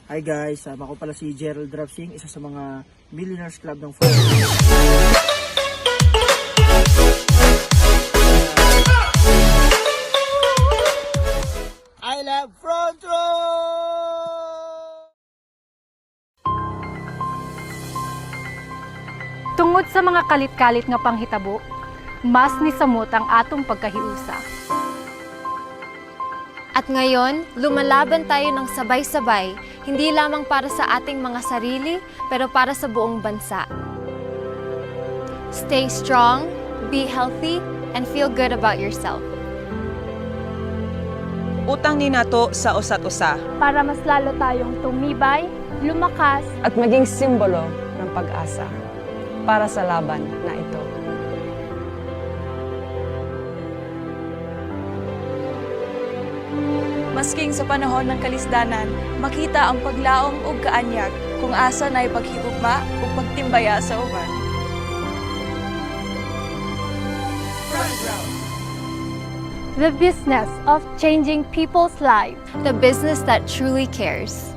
Hi guys, ako pala si Gerald Drapsing, isa sa mga Millionaires Club ng Front. I love Front Row! Tungod sa mga kalit-kalit nga panghitabo, mas nisamot ang atong pagkahiusa. At ngayon, lumalaban tayo ng sabay-sabay, hindi lamang para sa ating mga sarili, pero para sa buong bansa. Stay strong, be healthy, and feel good about yourself. Utang ni nato sa usa't usa. Para mas lalo tayong tumibay, lumakas, At maging simbolo ng pag-asa para sa laban na ito. Masking sa panahon ng kalisdanan, makita ang paglaom ug kaanyag kung asa na'y paghigugma ug pagtimbaya sa uban. the business of changing people's lives. The business that truly cares.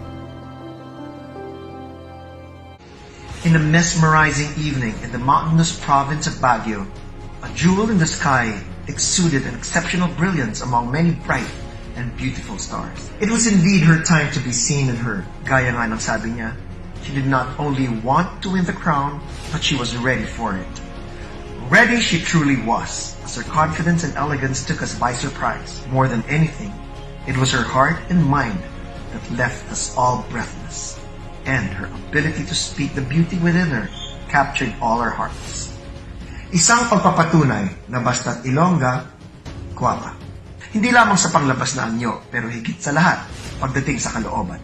In a mesmerizing evening in the mountainous province of Baguio, a jewel in the sky exuded an exceptional brilliance among many bright and beautiful stars. It was indeed her time to be seen in her. Gaya nga ng sabi niya, she did not only want to win the crown, but she was ready for it. Ready she truly was, as her confidence and elegance took us by surprise. More than anything, it was her heart and mind that left us all breathless. And her ability to speak the beauty within her captured all our hearts. Isang pagpapatunay na basta't Ilongga, gwapa. Hindi lamang sa panglabas na anyo, pero higit sa lahat, pagdating sa kalooban.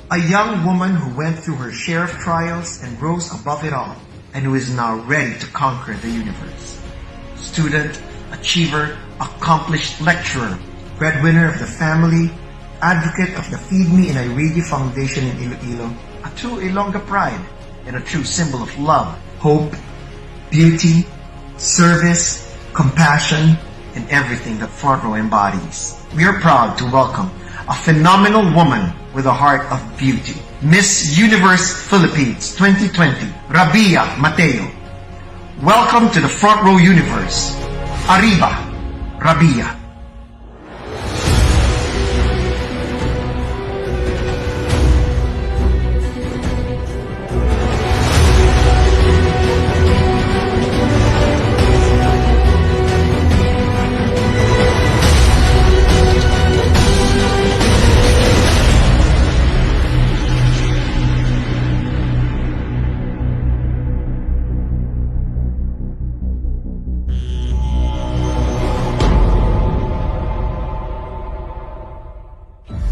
A young woman who went through her share of trials and rose above it all, and who is now ready to conquer the universe. Student, achiever, accomplished lecturer, breadwinner of the family, advocate of the Feed Me and I Read You Foundation in Iloilo, a true Ilongga pride, and a true symbol of love, hope, beauty, service, compassion, and everything that Front Row embodies. We are proud to welcome a phenomenal woman with a heart of beauty, Miss Universe Philippines 2020, Rabia Mateo. Welcome to the Front Row Universe. Arriba, Rabia.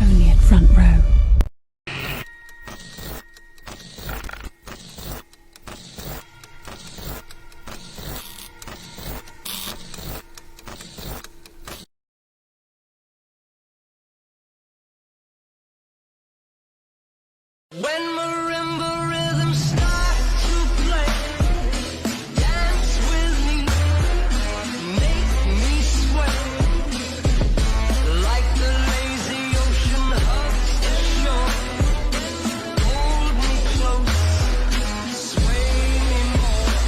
Only at Front Row. When marimba rhythms start to play, dance with me, make me sway, like the lazy ocean hugs the shore. Hold me close, sway me more.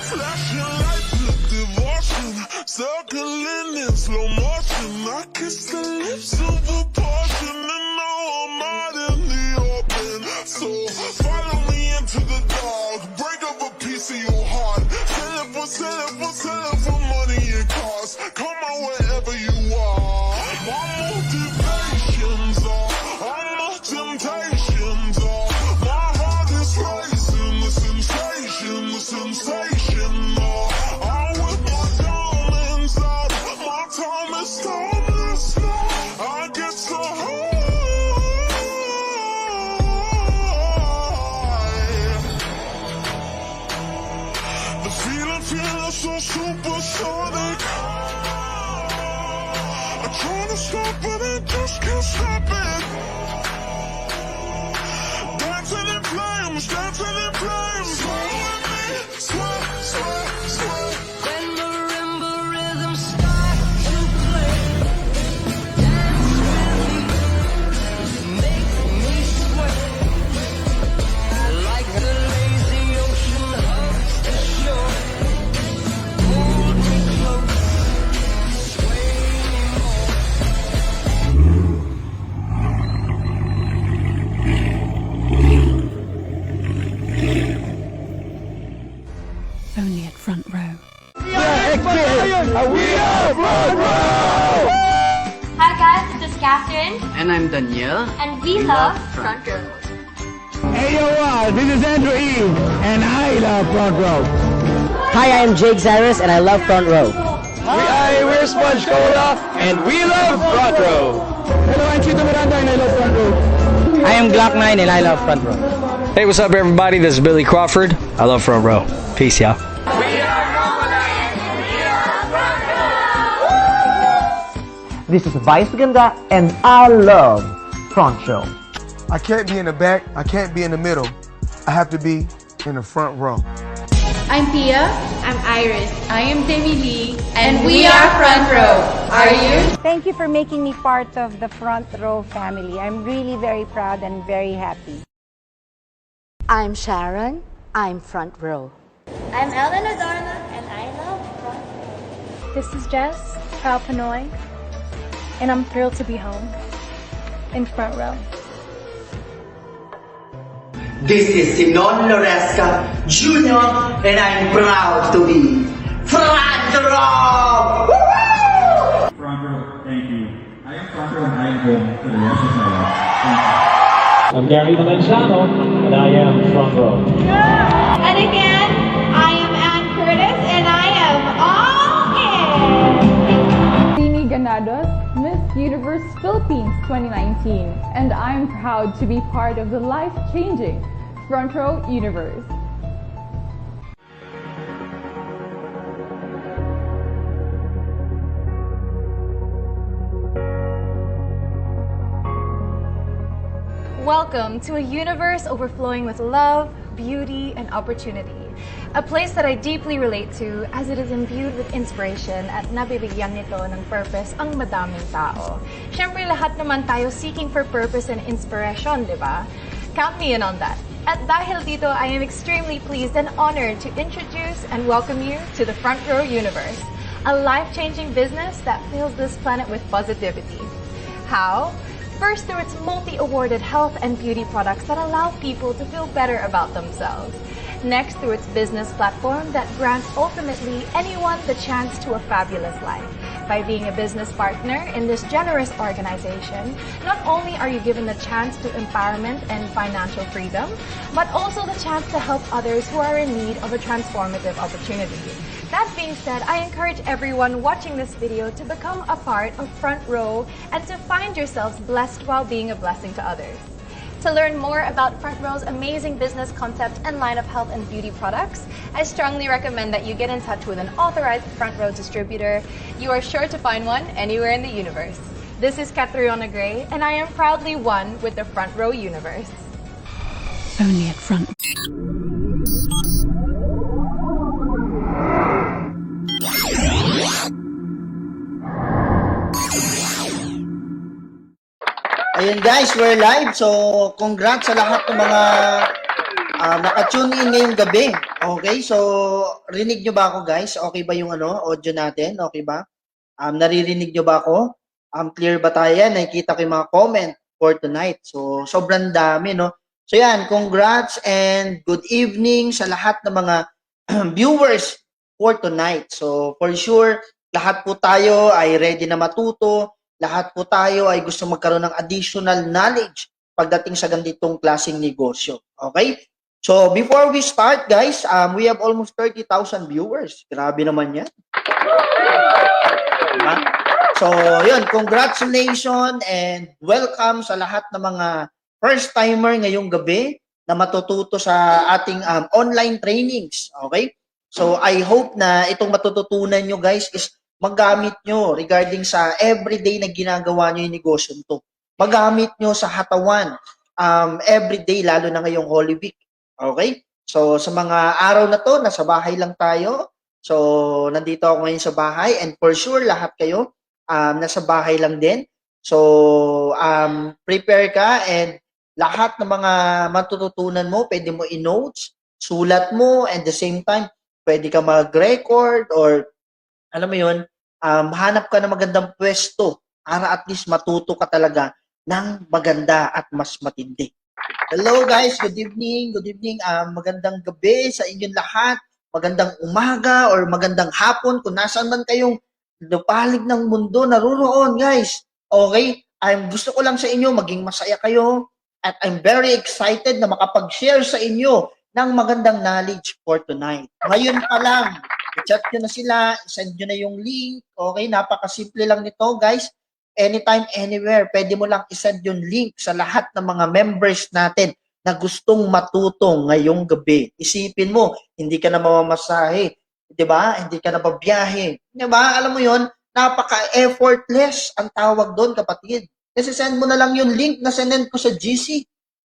Flashing lights with devotion, circling in slow motion. I kiss the lips of a portion, and now I'm out in the open. So follow me into the dark, break up a piece of your heart. Sell it for money and cars. Come on wherever you are. My motivations are, all my temptations are. My heart is racing, the sensation are. I'm with my diamonds out, my time is timeless now. I get so high. The feeling so supersonic. I'm trying to stop but I just can't stop it. Dancing in flames, dancing in flames. Sway with me, sway, sway, sway. When marimba rhythms start to play, dance with me, Catherine. And I'm Daniel. And we love Front Row. Hey yo, this is Andrew Eve, and I love Front Row. Hi, I am Jake Cyrus, and I love Front Row. We're Sponge Cola, and we love Front Row. Hello, I'm Chito Miranda, and I love Front Row. I am Glock9, and I love Front Row. Hey, what's up, everybody? This is Billy Crawford. I love Front Row. Peace, y'all. This is Vice Ganda, and I love Front Row. I can't be in the back, I can't be in the middle. I have to be in the front row. I'm Pia. I'm Iris. I am Demi Lee. And we are Front Row. Are you? Thank you for making me part of the Front Row family. I'm really very proud and very happy. I'm Sharon. I'm Front Row. I'm Ellen Adorno, and I love Front Row. This is Jess, proud Pinoy, and I'm thrilled to be home in Front Row. This is Sinon Loresca Jr., and I'm proud to be Front Row! Front Row, thank you. I am Front Row and I am home for the rest of my life. Thank you. I'm Gary Valenciano, and I am Front Row. And again, I am Ann Curtis, and I am all in. Dini Ganados, Miss Universe Philippines 2019, and I'm proud to be part of the life-changing Front Row Universe. Welcome to a universe overflowing with love, beauty, and opportunity. A place that I deeply relate to as it is imbued with inspiration at nabibigyan nito ng purpose ang madaming tao. Siyempre lahat naman tayo seeking for purpose and inspiration, di ba? Count me in on that. At dahil dito, I am extremely pleased and honored to introduce and welcome you to the Front Row Universe, a life-changing business that fills this planet with positivity. How? First, through its multi-awarded health and beauty products that allow people to feel better about themselves. Next, through its business platform that grants ultimately anyone the chance to a fabulous life. By being a business partner in this generous organization, not only are you given the chance to empowerment and financial freedom, but also the chance to help others who are in need of a transformative opportunity. That being said, I encourage everyone watching this video to become a part of Front Row and to find yourselves blessed while being a blessing to others. To learn more about Front Row's amazing business concept and line of health and beauty products, I strongly recommend that you get in touch with an authorized Front Row distributor. You are sure to find one anywhere in the universe. This is Catriona Gray, and I am proudly one with the Front Row universe. Only at Front. Ayun guys, we're live. So, congrats sa lahat ng mga naka-tune in ngayong gabi. Okay, so rinig nyo ba ako guys? Okay ba yung audio natin? Okay ba? Naririnig nyo ba ako? Clear ba tayo yan? Nakikita ko yung mga comment for tonight. So, sobrang dami, no? So yan, congrats and good evening sa lahat ng mga viewers for tonight. So, for sure, lahat po tayo ay ready na matuto. Lahat po tayo ay gusto magkaroon ng additional knowledge pagdating sa ganitong klaseng negosyo. Okay? So, before we start, guys, we have almost 30,000 viewers. Grabe naman yan. Diba? So, yun, congratulations and welcome sa lahat ng mga first-timer ngayong gabi na matututo sa ating online trainings. Okay? So, I hope na itong matututunan nyo, guys, is magamit nyo regarding sa everyday na ginagawa nyo yung negosyo nito. Magamit nyo sa hatawan everyday, lalo na ngayong Holy Week. Okay? So, sa mga araw na to, nasa bahay lang tayo. So, nandito ako ngayon sa bahay and for sure, lahat kayo nasa bahay lang din. So, prepare ka and lahat ng mga matututunan mo, pwede mo i-notes, sulat mo, and the same time, pwede ka mag-record or alam mo yun, hanap ka ng magandang pwesto para at least matuto ka talaga ng maganda at mas matindi. Hello guys, good evening. Good evening. Magandang gabi sa inyong lahat. Magandang umaga or magandang hapon kung nasaan man kayong lupalig ng mundo naroon, guys. Okay? gusto ko lang sa inyo, maging masaya kayo. At I'm very excited na makapag-share sa inyo ng magandang knowledge for tonight. Ngayon pa lang, i-chat nyo na sila, send nyo na yung link. Okay, napakasimple lang nito, guys. Anytime, anywhere, pwede mo lang isend yung link sa lahat ng mga members natin na gustong matuto ngayong gabi. Isipin mo, hindi ka na mamamasahe, 'di ba? Hindi ka na babiyahe. 'Di ba? Alam mo 'yon, napaka-effortless ang tawag doon, kapatid. Kasi send mo na lang yung link na sinend ko sa GC.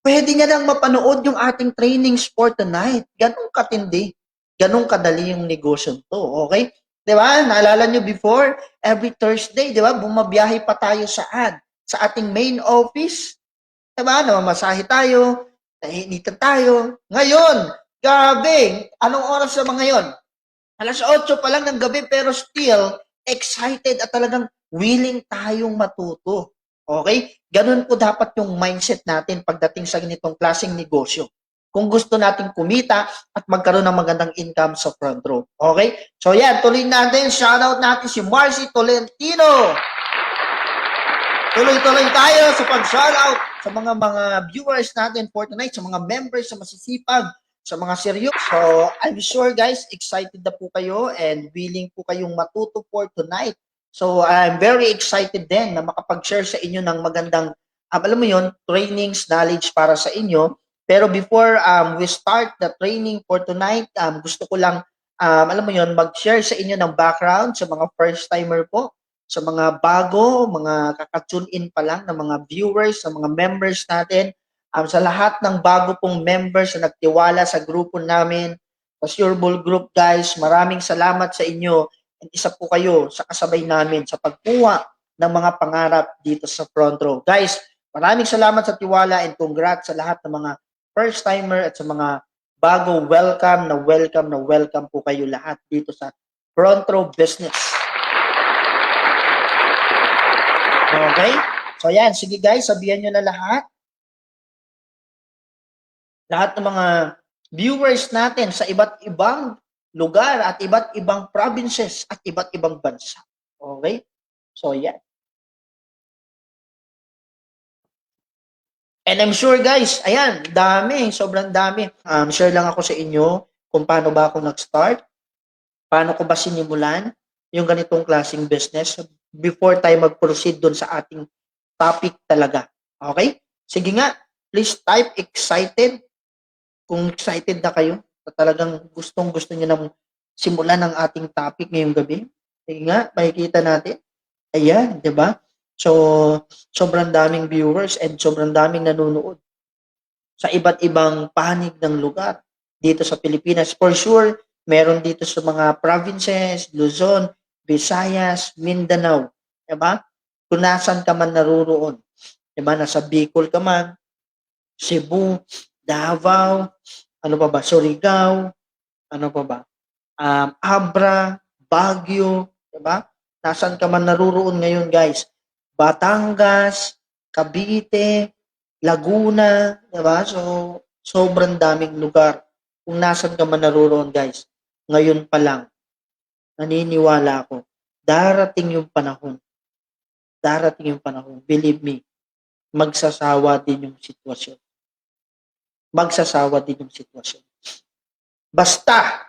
Pwede niya lang mapanood yung ating trainings for tonight. Ganun katindi. Ganun kadali yung negosyo to, okay? 'Di ba? Naalala nyo before, every Thursday, 'di ba? Bumabiyahe pa tayo saan? Sa ating main office. 'Di ba? Namamasahe tayo, nainitan tayo. Ngayon, gabi, anong oras sa mga ngayon? Alas 8 pa lang ng gabi pero still excited at talagang willing tayong matuto. Okay? Ganun po dapat yung mindset natin pagdating sa ganitong klaseng negosyo. Kung gusto nating kumita at magkaroon ng magandang income sa front row. Okay? So yan, tuloy natin. Shoutout natin si Marcy Tolentino. Tuloy-tuloy tayo sa pag-shoutout sa mga viewers natin for tonight, sa mga members, sa masisipag, sa mga seryoso. So, I'm sure guys, excited na po kayo and willing po kayong matuto for tonight. So, I'm very excited din na makapag-share sa inyo ng magandang, alam mo yun, trainings, knowledge para sa inyo. Pero before we start the training for tonight, gusto ko lang, alam mo yun, mag-share sa inyo ng background sa mga first-timer po, sa mga bago, mga kaka-tune in pa lang, ng mga viewers, sa mga members natin, sa lahat ng bago pong members na nagtiwala sa grupo namin, sa Sureball Group guys, maraming salamat sa inyo. And isa po kayo sa kasabay namin sa pagkuha ng mga pangarap dito sa front row. Guys, maraming salamat sa tiwala and congrats sa lahat ng mga first-timer at sa mga bago, welcome po kayo lahat dito sa front row business. Okay? So yan, sige guys, sabihan nyo na lahat. Lahat ng mga viewers natin sa iba't ibang lugar at iba't ibang provinces at iba't ibang bansa. Okay? So yan. And I'm sure guys, ayan, dami, sobrang dami. Share lang ako sa inyo kung paano ba ako nag-start, paano ko ba sinimulan yung ganitong klaseng business before tayo mag-proceed dun sa ating topic talaga. Okay? Sige nga, please type excited kung excited na kayo at talagang gustong-gusto nyo nang simulan ang ating topic ngayong gabi. Sige nga, makikita natin. Ayan, di ba? So, sobrang daming viewers and sobrang daming nanonood sa iba't ibang panig ng lugar dito sa Pilipinas. For sure, meron dito sa mga provinces, Luzon, Visayas, Mindanao, diba? Kung nasan ka man naruroon, diba? Nasa Bicol ka man, Cebu, Davao, ano pa ba? Surigao, ano pa ba? Abra, Baguio, diba? Nasan ka man naruroon ngayon, guys? Batangas, Cavite, Laguna, diba? So, sobrang daming lugar. Kung nasan ka man naruroon, guys, ngayon pa lang, naniniwala ako, darating yung panahon. Darating yung panahon. Believe me, magsasawa din yung sitwasyon. Magsasawa din yung sitwasyon. Basta,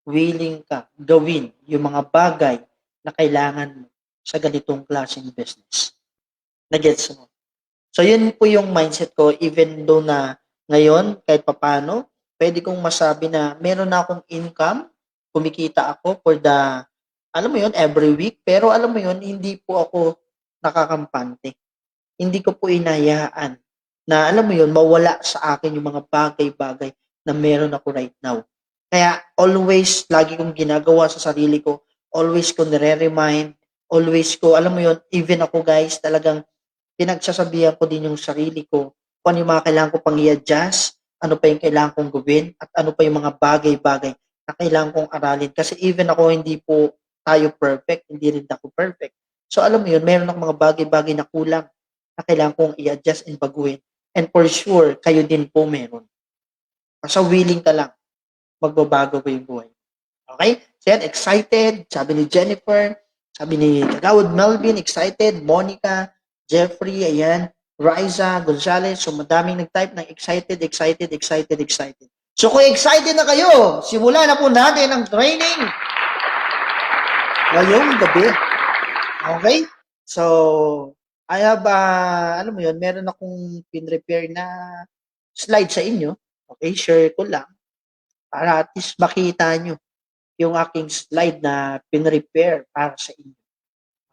willing ka gawin yung mga bagay na kailangan mo sa ganitong klaseng business. Nagets mo? So, yun po yung mindset ko, even though na ngayon, kahit papano, pwede kong masabi na meron na akong income, kumikita ako for the, alam mo yun, every week. Pero alam mo yun, hindi po ako nakakampante. Hindi ko po inayaan na, alam mo yun, mawala sa akin yung mga bagay-bagay na meron ako right now. Kaya always, lagi kong ginagawa sa sarili ko, always ko nire-remind, always ko, alam mo yun, even ako guys, talagang pinagsasabihan ko din yung sarili ko kung ano yung mga kailangan ko pang i-adjust, ano pa yung kailangan kong gawin, at ano pa yung mga bagay-bagay na kailangan kong aralin. Kasi even ako, hindi po tayo perfect, hindi rin ako perfect. So alam mo yun, meron akong mga bagay-bagay na kulang na kailangan kong i-adjust and baguhin. And for sure, kayo din po meron. Basta willing ka lang, magbabago ko yung buhay. Okay? So yan, excited, sabi ni Jennifer, sabi ni Kagawad Melvin, excited, Monica, Jeffrey, ayan, Riza, Gonzalez, so madaming nag-type ng excited, excited, excited, excited. So kung excited na kayo, simulan na po natin ang training ngayong gabi. Okay? So, I have, alam mo yun, meron akong pin-repair na slide sa inyo. Okay, share ko lang para at least makita nyo yung aking slide na pin-repair para sa inyo.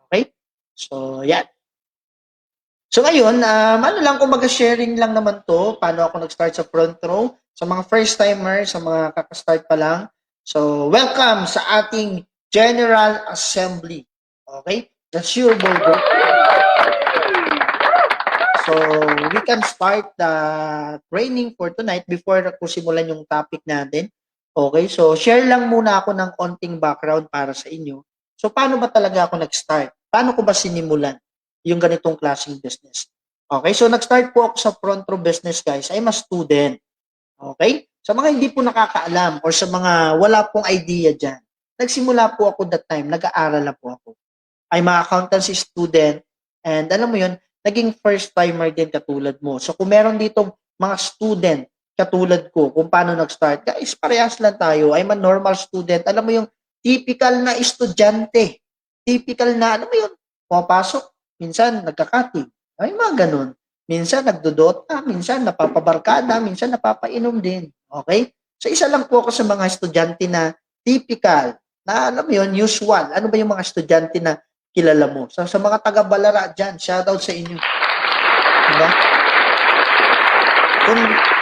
Okay? So, yan. So, ngayon, ano lang, kung mag-sharing lang naman to, paano ako nag-start sa front row, sa mga first-timer, sa mga kakastart pa lang. So, welcome sa ating General Assembly. Okay? That's your board. So, we can start the training for tonight before ko simulan yung topic natin. Okay, so share lang muna ako ng konting background para sa inyo. So, paano ba talaga ako nag-start? Paano ko ba sinimulan yung ganitong klaseng business? Okay, so nag-start po ako sa front row business, guys. I'm a student. Okay? Sa mga hindi po nakakaalam or sa mga wala pong idea dyan, nagsimula po ako that time, nag-aaral na po ako. I'm a accountancy student and alam mo yun, naging first timer din katulad mo. So kung meron ditong mga student katulad ko, kung paano nag-start, guys, parehas lang tayo. I'm a normal student. Alam mo yung typical na estudyante. Typical na, alam mo yun, pumapasok, minsan nagkakating. Ay, mga ganun. Minsan nagdodota, minsan napapabarkada, minsan napapainom din. Okay? So isa lang po ako sa mga estudyante na typical, na alam mo yun, usual. Ano ba yung mga estudyante na kilala mo? So, sa mga taga-Balara dyan, shoutout sa inyo. Diba?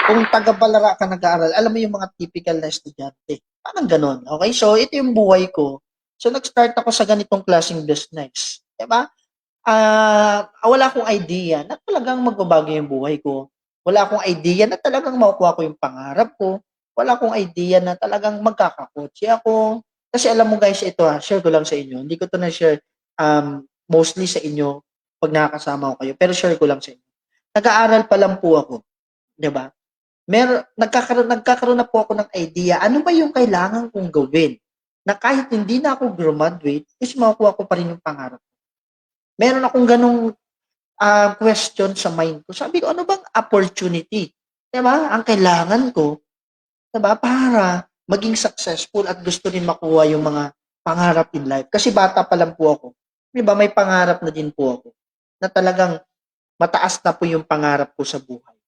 Kung taga-Balara ka nag-aaral, alam mo yung mga typical na estudyante. Parang ganun. Okay? So, ito yung buhay ko. So, nag-start ako sa ganitong klaseng business. Diba? Wala akong idea na talagang magbabago yung buhay ko. Wala akong idea na talagang makukuha ko yung pangarap ko. Wala akong idea na talagang magkakakotse ako. Kasi alam mo guys, ito share ko lang sa inyo. Hindi ko to na-share mostly sa inyo pag nakakasama ko kayo. Pero share ko lang sa inyo. Nag-aaral pa lang po ako. Diba? Nagkakaroon na po ako ng idea. Ano ba yung kailangan kong gawin? Na kahit hindi na ako graduate, is makukuha ko pa rin yung pangarap. Meron akong ganong question sa mind ko. Sabi ko, ano bang opportunity? Diba? Ang kailangan ko, diba? Para maging successful at gusto rin makuha yung mga pangarap in life. Kasi bata pa lang po ako. Diba? May pangarap na din po ako. Na talagang mataas na po yung pangarap ko sa buhay.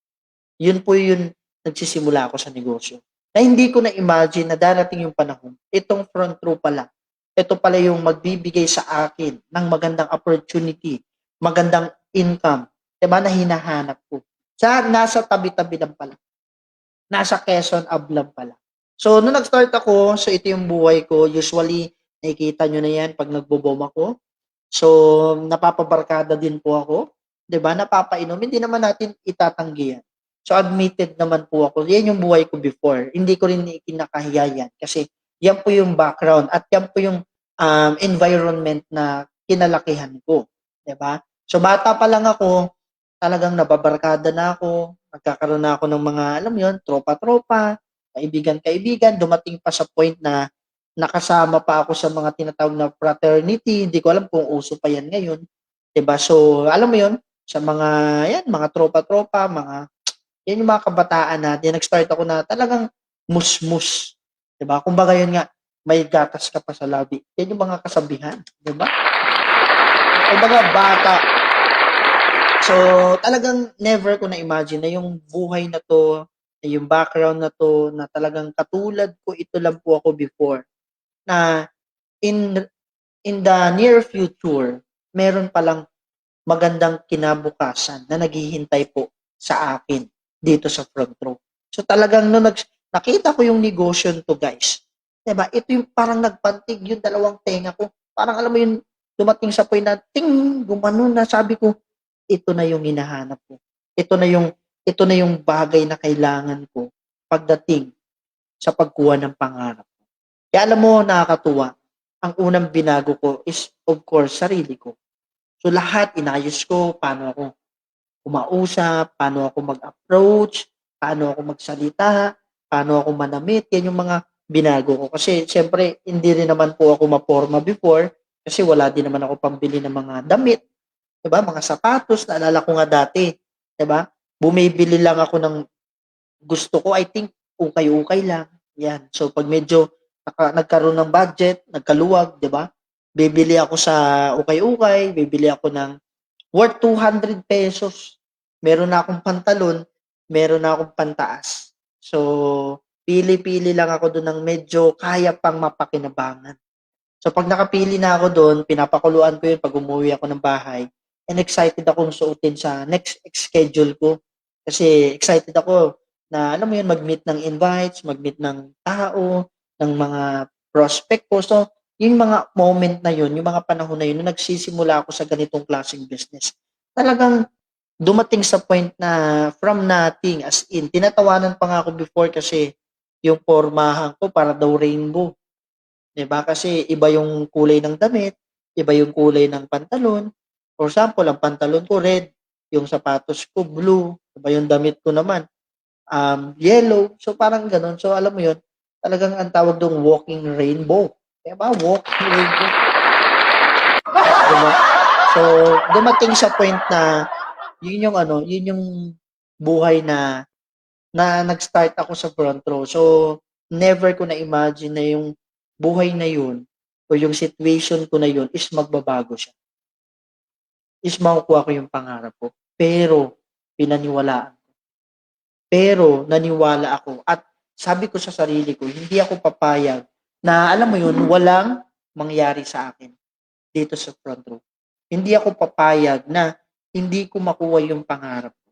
Yun po yung nagsisimula ako sa negosyo. Na hindi ko na-imagine na darating yung panahon. Itong front row pala. Ito pala yung magbibigay sa akin ng magandang opportunity, magandang income, diba, na hinahanap ko. Nasa tabi-tabi lang pala. Nasa Quezon Ab lang pala. So, nung nag-start ako, so ito yung buhay ko. Usually, nakikita nyo na yan pag nagbo-bomb ako. So, napapabarkada din po ako. Diba? Napapainom. Hindi naman natin itatanggi yan. So, admitted naman po ako. Yan yung buhay ko before. Hindi ko rin kinakahiya yan. Kasi, yan po yung background at yan po yung environment na kinalakihan ko. Diba? So, bata pa lang ako, talagang nababarkada na ako, nagkakaroon na ako ng mga, alam yun, tropa-tropa, kaibigan-kaibigan, dumating pa sa point na nakasama pa ako sa mga tinatawag na fraternity, hindi ko alam kung uso pa yan ngayon. Diba? So, alam mo yun, sa mga, yan, mga tropa-tropa, yan yung mga kabataan natin, nag-start ako na talagang mus-mus. Diba? Kumbaga yun nga, may gatas ka pa sa labi. Yan yung mga kasabihan. Diba? Kumbaga, bata. So, talagang never ko na-imagine na yung buhay na to, na yung background na to, na talagang katulad ko, ito lang po ako before. Na in the near future, meron palang magandang kinabukasan na naghihintay po sa akin dito sa front row. So, talagang nung nakita ko yung negosyo to, guys. Diba? Ito yung parang nagpantig yung dalawang tenga ko. Parang alam mo yung dumating sa point na ting, gumanon na, sabi ko, ito na yung hinahanap ko. Ito na yung bagay na kailangan ko pagdating sa pagkuha ng pangarap ko. Kaya alam mo, nakakatuwa. Ang unang binago ko is, of course, sarili ko. So lahat inayos ko, paano ako kumausap, paano ako mag-approach, paano ako magsalita, paano ako manamit. Yan yung mga binago ko. Kasi siyempre, hindi rin naman po ako maporma before kasi wala din naman ako pambili ng mga damit. 'Di ba? Mga sapatos, naalala ko nga dati, 'di ba? Bumibili lang ako ng gusto ko, I think ukay-ukay lang. Yan. So pag medyo nagkaroon ng budget, nagkaluwag, 'di ba? Bibili ako sa ukay-ukay, bibili ako ng worth 200 pesos. Meron na akong pantalon, meron na akong pantaas. So pili-pili lang ako doon ng medyo kaya pang mapakinabangan. So pag nakapili na ako doon, pinapakuluan ko 'yun pag umuwi ako ng bahay. And excited akong suotin sa next schedule ko. Kasi excited ako na alam mo 'yun, mag-meet ng invites, mag-meet ng tao, ng mga prospect ko. So yung mga moment na 'yun, yung mga panahon na 'yun, nung nagsisimula ako sa ganitong klaseng business, talagang dumating sa point na from nothing, as in, tinatawanan pa nga ako before kasi yung pormahan ko para daw rainbow. 'Di ba? Kasi iba yung kulay ng damit, iba yung kulay ng pantalon. For example, ang pantalon ko red, yung sapatos ko blue, iba yung damit ko naman yellow. So parang ganun. So alam mo yun, talagang ang tawag doon walking rainbow. 'Di ba? Walking rainbow. 'Di ba? So dumating sa point na yun yung yun yung buhay na nag-start ako sa front row. So never ko na imagine na yung buhay na yun o yung situation ko na yun is magbabago siya. Is makukuha ko yung pangarap ko. Pero pinaniwalaan ko. Pero naniwala ako at sabi ko sa sarili ko, hindi ako papayag na alam mo yun, walang mangyari sa akin dito sa front row. Hindi ako papayag na hindi ko makuha yung pangarap ko.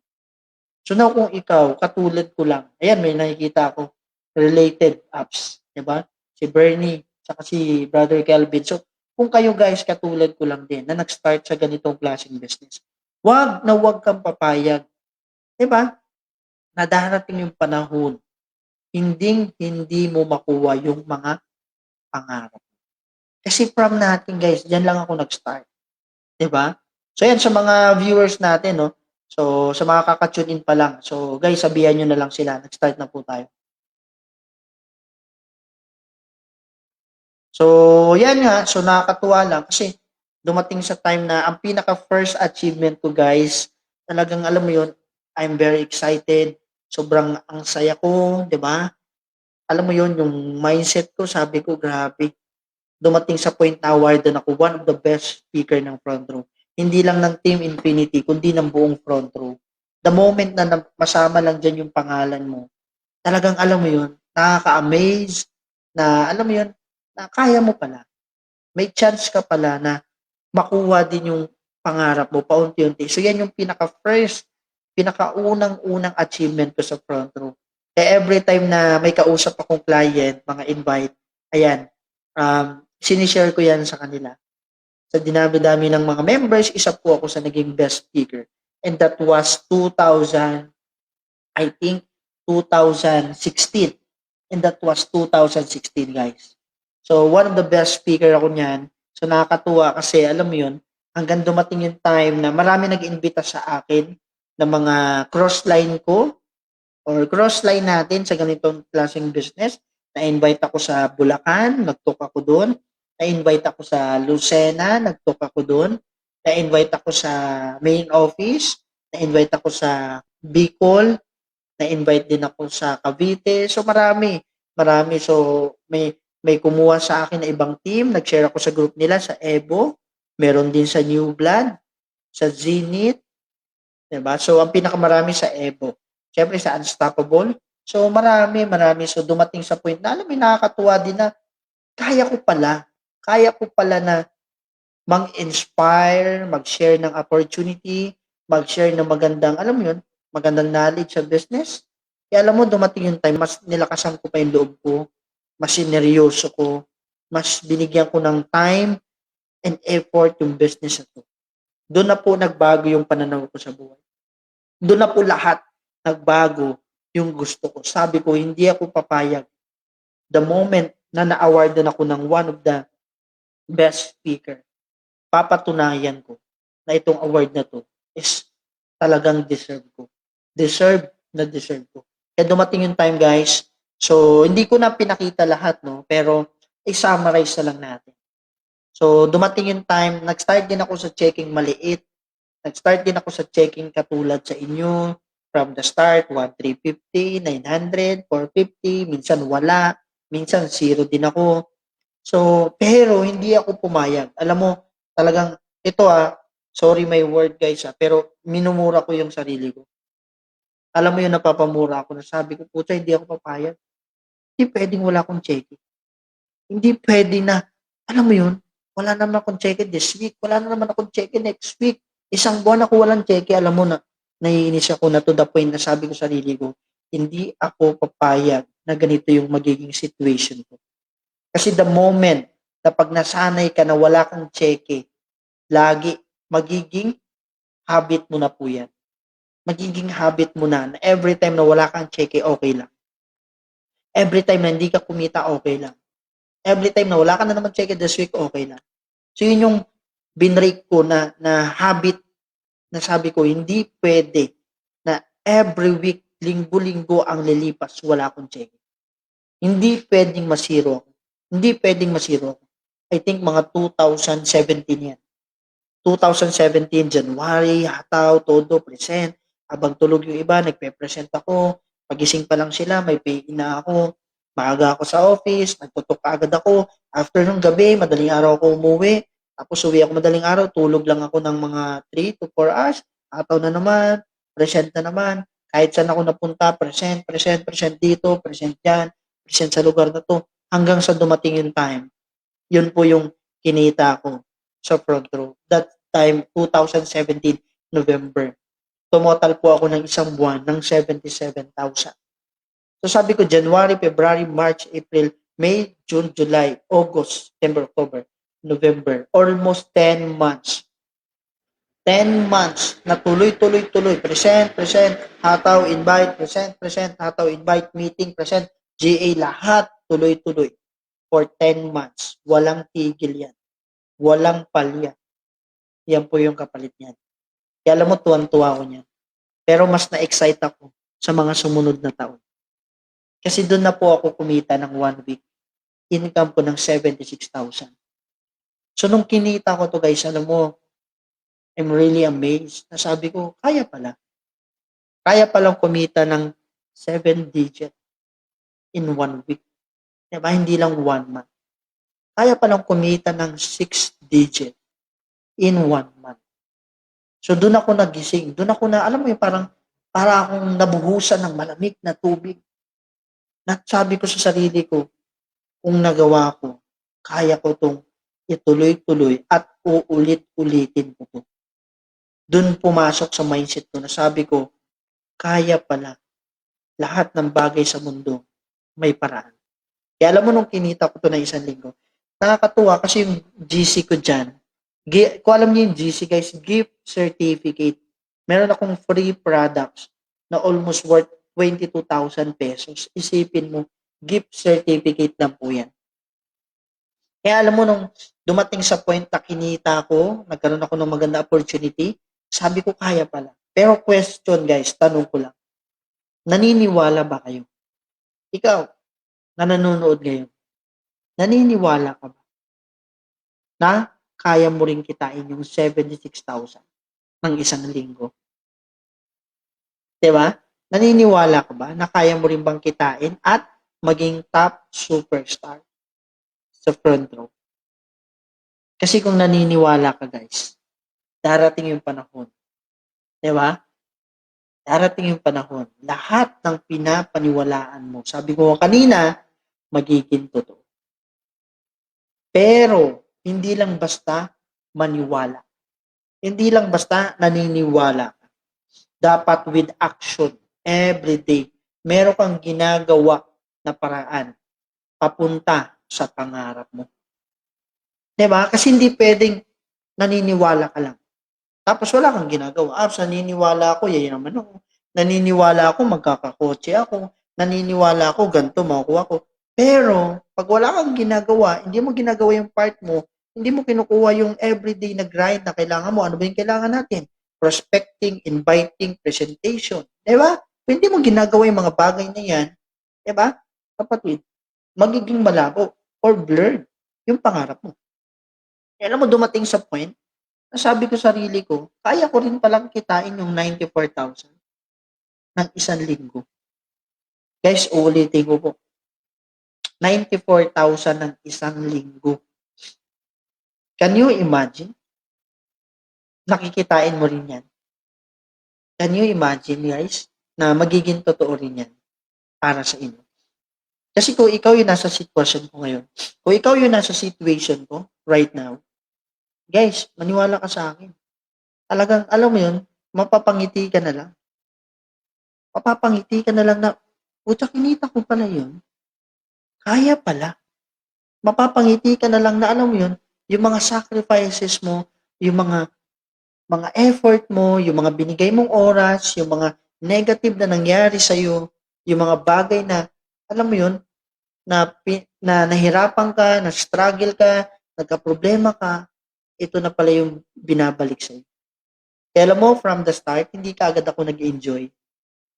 So now kung ikaw, katulad ko lang, ayan may nakikita ako, related apps, di ba? Si Bernie, saka si Brother Kelvin. So kung kayo guys, katulad ko lang din, na nag-start sa ganitong klaseng business, wag kang papayag. Di ba? Na darating yung panahon, hindi mo makuha yung mga pangarap. Kasi from natin guys, dyan lang ako nag-start. Diba? So yan, sa mga viewers natin, no? So sa mga kaka-tune in pa lang. So guys, sabihan nyo na lang sila. Nag-start na po tayo. So yan nga, so nakakatuwa lang kasi dumating sa time na ang pinaka-first achievement ko guys, talagang alam mo yun, I'm very excited. Sobrang ang saya ko, di ba? Alam mo yun, yung mindset ko, sabi ko, grabe. Dumating sa point na awardan ako, one of the best speaker ng front row. Hindi lang ng Team Infinity, kundi ng buong front row. The moment na masama lang dyan yung pangalan mo, talagang alam mo yun, nakaka-amaze, na alam mo yun, na kaya mo pala. May chance ka pala na makuha din yung pangarap mo paunti-unti. So yan yung pinakaunang achievement ko sa front row. Kaya every time na may kausap akong client, mga invite, ayan, sinishare ko yan sa kanila. Sa dinami-dami ng mga members, isa po ako sa naging best speaker. And that was 2016. And that was 2016, guys. So, one of the best speaker ako niyan. So, nakakatuwa kasi, alam mo yun, hanggang dumating yung time na marami nag-imbita sa akin ng mga cross-line ko or cross-line natin sa ganitong klaseng business. Na-invite ako sa Bulacan, nag-talk ako doon. Na-invite ako sa Lucena, nag-talk ako doon. Na-invite ako sa main office. Na-invite ako sa Bicol. Na-invite din ako sa Cavite. So marami. So may kumuha sa akin na ibang team. Nag-share ako sa group nila sa Evo. Meron din sa New Blood, sa Zenith. Diba? So ang pinakamarami sa Evo. Siyempre sa Unstoppable. So marami. So dumating sa point na alam mo, nakakatuwa din na kaya ko pala na mag-inspire, mag-share ng opportunity, mag-share ng magandang, alam mo yun, magandang knowledge sa business. Kaya alam mo, dumating yung time, mas nilakasan ko pa yung loob ko, mas sineryoso ko, mas binigyan ko ng time and effort yung business na to. Doon na po nagbago yung pananaw ko sa buhay. Doon na po lahat nagbago yung gusto ko. Sabi ko, hindi ako papayag. The moment na na-awardan ako ng one of the best speaker, papatunayan ko na itong award na to is talagang deserve ko. Deserve ko. Kaya dumating yung time, guys. So, hindi ko na pinakita lahat, no? Pero, i-summarize na lang natin. So, dumating yung time, nag-start din ako sa checking maliit. Nag-start din ako sa checking katulad sa inyo. From the start, 1,350, 900, 450, minsan wala, minsan zero din ako. So, pero hindi ako pumayag. Alam mo, talagang, ito sorry my word guys pero minumura ko yung sarili ko. Alam mo yung napapamura ako na sabi ko, pucha, hindi ako papayag. Hindi pwedeng wala akong check. Hindi pwede na, alam mo yun, wala naman akong check this week, wala na naman akong check next week. Isang buwan ako walang check, alam mo na, naiinis ako na to the point na sabi ko sa sarili ko, hindi ako papayag na ganito yung magiging situation ko. Kasi the moment na pag nasanay ka na wala kang check, lagi magiging habit mo na po yan. Magiging habit mo na every time na wala kang check, okay lang. Every time na hindi ka kumita, okay lang. Every time na wala ka na naman check this week, okay lang. So yun yung binrake ko na habit na sabi ko, hindi pwede na every week, linggo-linggo ang lilipas, wala akong check. Hindi pwedeng masiro ako. Hindi pwedeng masiro ako. I think mga 2017 yan. 2017, January, hataw, todo, present. Habang tulog yung iba, nagpe-present ako. Pagising pa lang sila, may pay-in na ako. Maaga ako sa office, nagtutok agad ako. After nung gabi, madaling araw ako umuwi. Tapos uwi ako madaling araw, tulog lang ako ng mga 3 to 4 hours. Ataw na naman, present na naman. Kahit saan ako napunta, present dito, present dyan, present sa lugar na to. Hanggang sa dumating yung time. Yun po yung kinita ko sa front row. That time, 2017, November. Tumotal po ako ng isang buwan ng 77,000. So sabi ko, January, February, March, April, May, June, July, August, September, October, November. Almost 10 months. 10 months na tuloy-tuloy. Present, hataw, invite, present, hataw, invite, meeting, present, GA, lahat tuloy-tuloy. For 10 months. Walang tigil yan. Walang palya. Yan po yung kapalit niyan. Kaya alam mo, tuwan-tuwa ko niyan. Pero mas na-excite ako sa mga sumunod na taon. Kasi doon na po ako kumita ng 1 week. Income ko ng 76,000. So nung kinita ko to guys, alam mo, I'm really amazed. Nasabi ko, kaya pala. Kaya palang kumita ng 7 digit in 1 week. Diba? Hindi lang 1 month. Kaya palang kumita ng 6 digit in 1 month. So doon ako nagising. Doon ako na, alam mo yung para akong nabuhusan ng malamig na tubig. Sabi ko sa sarili ko, kung nagawa ko, kaya ko itong ituloy-tuloy at uulit-ulitin ko to. Doon pumasok sa mindset ko na sabi ko, kaya pala lahat ng bagay sa mundo may paraan. Kaya alam mo nung kinita ko to na 1 linggo, nakakatuwa kasi yung GC ko dyan, kung alam niyo yung GC guys, gift certificate. Meron akong free products na almost worth 22,000 pesos. Isipin mo, gift certificate lang po yan. Kaya alam mo, nung dumating sa point na kinita ko, nagkaroon ako ng maganda opportunity, sabi ko, kaya pala. Pero question guys, tanong ko lang, naniniwala ba kayo? Ikaw, na nanonood ngayon, naniniwala ka ba na kaya mo rin kitain yung 76,000 ng 1 linggo? Diba? Naniniwala ka ba na kaya mo rin bang kitain at maging top superstar sa front row? Kasi kung naniniwala ka guys, darating yung panahon. Diba? Darating yung panahon. Lahat ng pinapaniwalaan mo, sabi ko kanina, magiging totoo. Pero, hindi lang basta maniwala. Hindi lang basta naniniwala ka. Dapat with action. Every day, meron kang ginagawa na paraan papunta sa pangarap mo. Diba? Kasi hindi pwedeng naniniwala ka lang. Tapos wala kang ginagawa. Naniniwala ako, yayin naman ako. Naniniwala ako, magkakakotse ako. Naniniwala ako, ganito, makukuha ko. Pero, pag wala kang ginagawa, hindi mo ginagawa yung part mo, hindi mo kinukuha yung everyday na grind na kailangan mo. Ano ba yung kailangan natin? Prospecting, inviting, presentation. Diba? Hindi mo ginagawa yung mga bagay na yan, diba? Kapatid, magiging malabo or blurred yung pangarap mo. Kaya alam mo, dumating sa point nasabi ko sa sarili ko, kaya ko rin palang kitain yung 94,000 ng isang linggo. Guys, uulitin ko po. 94,000 ng isang linggo. Can you imagine? Nakikitain mo rin yan. Can you imagine, guys, na magiging totoo rin yan para sa inyo? Kasi kung ikaw yung nasa sitwasyon ko ngayon, kung ikaw yung nasa situation ko right now, guys, maniwala ka sa akin. Talagang, alam mo yun, mapapangiti ka na lang. Mapapangiti ka na lang na, puta, kinita ko pala yun. Kaya pala. Mapapangiti ka na lang na, alam mo yun, yung mga sacrifices mo, yung mga effort mo, yung mga binigay mong oras, yung mga negative na nangyari sa'yo, yung mga bagay na, alam mo yun, na nahirapan ka, na struggle ka, nagka-problema ka, ito na pala yung binabalik sa'yo. Kaya alam mo, from the start, hindi ka agad ako nag-enjoy.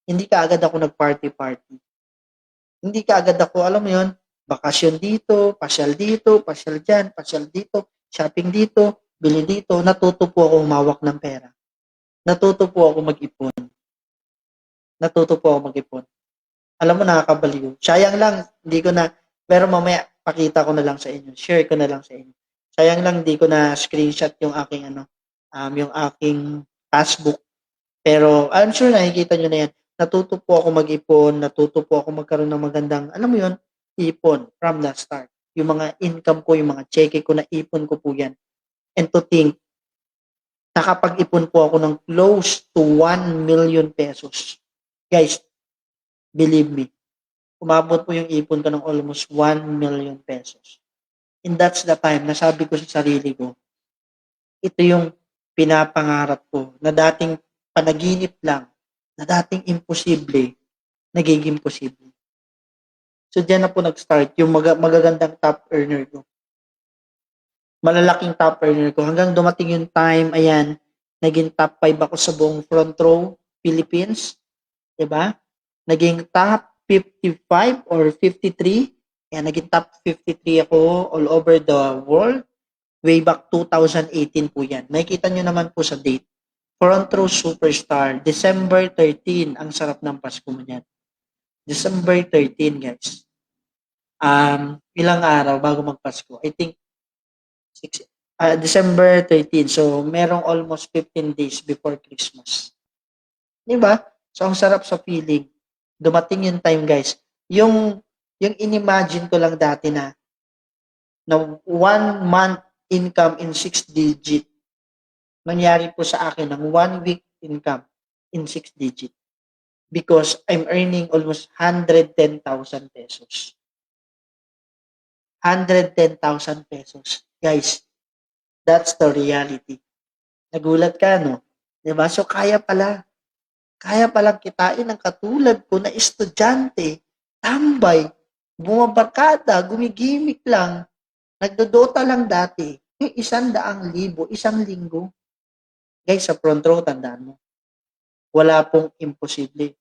Hindi ka agad ako nag-party-party. Hindi ka agad ako, alam mo yun, bakasyon dito, pasyal dyan, pasyal dito, shopping dito, bili dito. Natuto po ako umawak ng pera. Natuto po ako mag-ipon. Alam mo, nakakabaliw. Sayang lang, hindi ko na, pero mamaya, pakita ko na lang sa inyo. Share ko na lang sa inyo. Sayang lang, hindi ko na screenshot yung aking, yung aking passbook. Pero, I'm sure nakikita nyo na yan. Natuto po ako mag-ipon, natuto po ako magkaroon ng magandang, alam mo yun, ipon from the start. Yung mga income ko, yung mga cheque ko na ipon ko po yan. And to think, nakapag-ipon po ako ng close to 1 million pesos. Guys, believe me, umabot po yung ipon ko ng almost 1 million pesos. And that's the time, nasabi ko sa sarili ko, ito yung pinapangarap ko, na dating panaginip lang, na dating imposible, nagiging posible. So, diyan na po nag-start yung magagandang top earner ko. Malalaking top earner ko. Hanggang dumating yung time, ayan, naging top 5 ako sa buong front row, Philippines. Diba? Naging top 55 or 53. Ayan, naging top 53 ako all over the world. Way back 2018 po yan. Makikita nyo naman po sa date. Front row superstar, December 13. Ang sarap ng Pasko mo yan. December 13, guys. Ilang araw bago magpasko? I think December 13. So, merong almost 15 days before Christmas. Diba? So, ang sarap sa feeling. Dumating yung time, guys. Yung inimagine ko lang dati na 1 month income in 6 digit. Nangyari po sa akin ng 1 week income in 6 digit. Because I'm earning almost 110,000 pesos. 110,000 pesos. Guys, that's the reality. Nagulat ka, no? Diba? So, kaya palang kitain ng katulad ko na estudyante, tambay, bumabarkada, gumigimik lang, nagdodota lang dati, yung 100,000, isang linggo. Guys, sa front row, tandaan mo, wala pong imposible.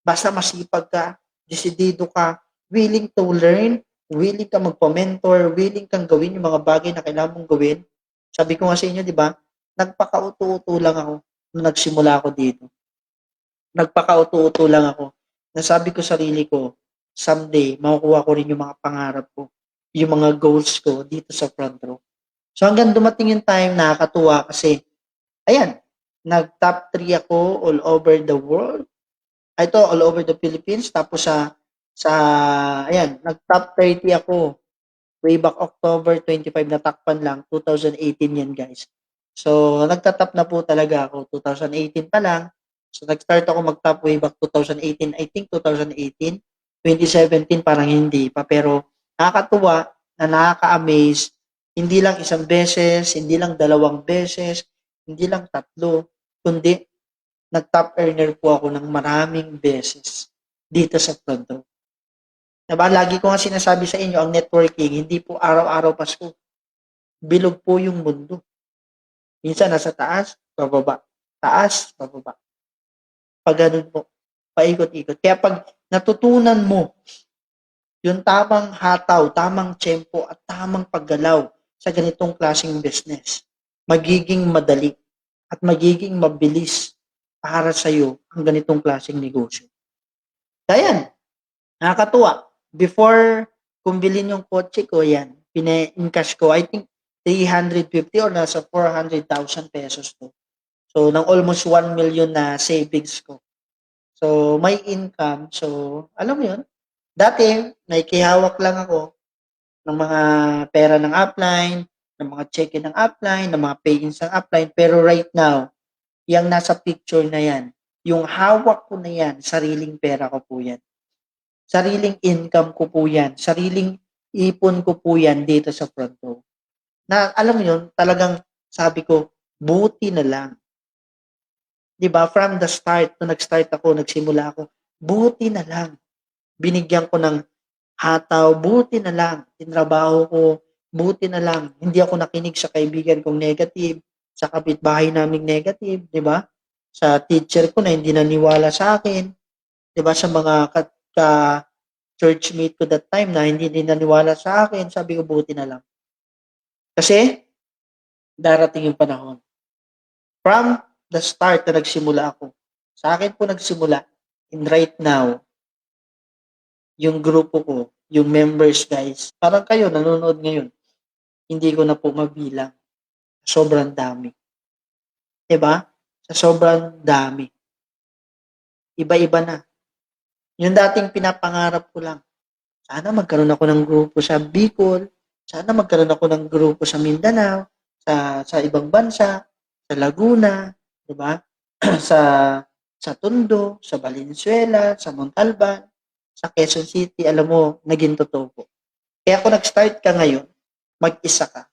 Basta masipag ka, desidido ka, willing to learn, willing ka magpa-mentor, willing kang gawin yung mga bagay na kailangan mong gawin. Sabi ko nga sa inyo, di ba, nagpakauto-uto lang ako nung nagsimula ako dito. Nagpakauto-uto lang ako. Nasabi ko sarili ko, someday, makukuha ko rin yung mga pangarap ko, yung mga goals ko dito sa front row. So hanggang dumating yung time, nakakatuwa kasi, ayan, nag-top 3 ako all over the world. Ito, all over the Philippines. Tapos ayan, nag-top 30 ako. Way back October 25, natakpan lang. 2018 yan, guys. So, nagtatap na po talaga ako. 2018 pa lang. So, nag-start ako mag-top way back 2018. I think 2018. 2017, parang hindi pa. Pero, nakakatuwa na nakaka-amaze. Hindi lang isang beses, hindi lang 2 beses, hindi lang 3, kundi nag-top earner po ako ng maraming beses dito sa front row. Diba? Lagi ko nga sinasabi sa inyo, ang networking, hindi po araw-araw Pasko. Bilog po yung mundo. Minsan nasa taas, bababa. Taas, bababa. Pag ganun po, paikot-ikot. Kaya pag natutunan mo yung tamang hataw, tamang tempo, at tamang paggalaw sa ganitong klaseng business, magiging madali at magiging mabilis para sa'yo ang ganitong klaseng negosyo. Kaya yan, nakakatuwa. Before kung bilhin yung kotse ko, yan, pina-encash ko, I think 350 or nasa 400,000 pesos to. So, ng almost 1 million na savings ko. So, may income. So, alam mo yun, dati, nakikihawak lang ako ng mga pera ng upline, ng mga check-in ng upline, ng mga pay-ins ng upline. Pero right now, yung nasa picture na yan, yung hawak ko na yan, sariling pera ko po yan. Sariling income ko po yan. Sariling ipon ko po yan dito sa front row. Na alam mo yun, talagang sabi ko, buti na lang. 'Di ba? From the start, nung nag-start ako, nagsimula ako, buti na lang. Binigyan ko ng hataw, buti na lang. Tinrabaho ko, buti na lang. Hindi ako nakinig sa kaibigan kong negative, sa kapitbahay naming negative, 'di ba? Sa teacher ko na hindi naniwala sa akin, 'di ba? Sa mga churchmate ko that time na hindi din naniwala sa akin, sabi ko buti na lang. Kasi darating yung panahon. From the start na nagsimula ako, sa akin po nagsimula, and right now, yung grupo ko, yung members guys, parang kayo nanonood ngayon, hindi ko na po mabilang. Sobrang dami. Diba? Sa sobrang dami. Iba-iba na. Yung dating pinapangarap ko lang, sana magkaroon ako ng grupo sa Bicol, sana magkaroon ako ng grupo sa Mindanao, sa ibang bansa, sa Laguna, 'di ba? sa Tondo, sa Valenzuela, sa Montalban, sa Quezon City, alam mo, naging totoo po. Kaya kung nag-start ka ngayon, mag-isa ka.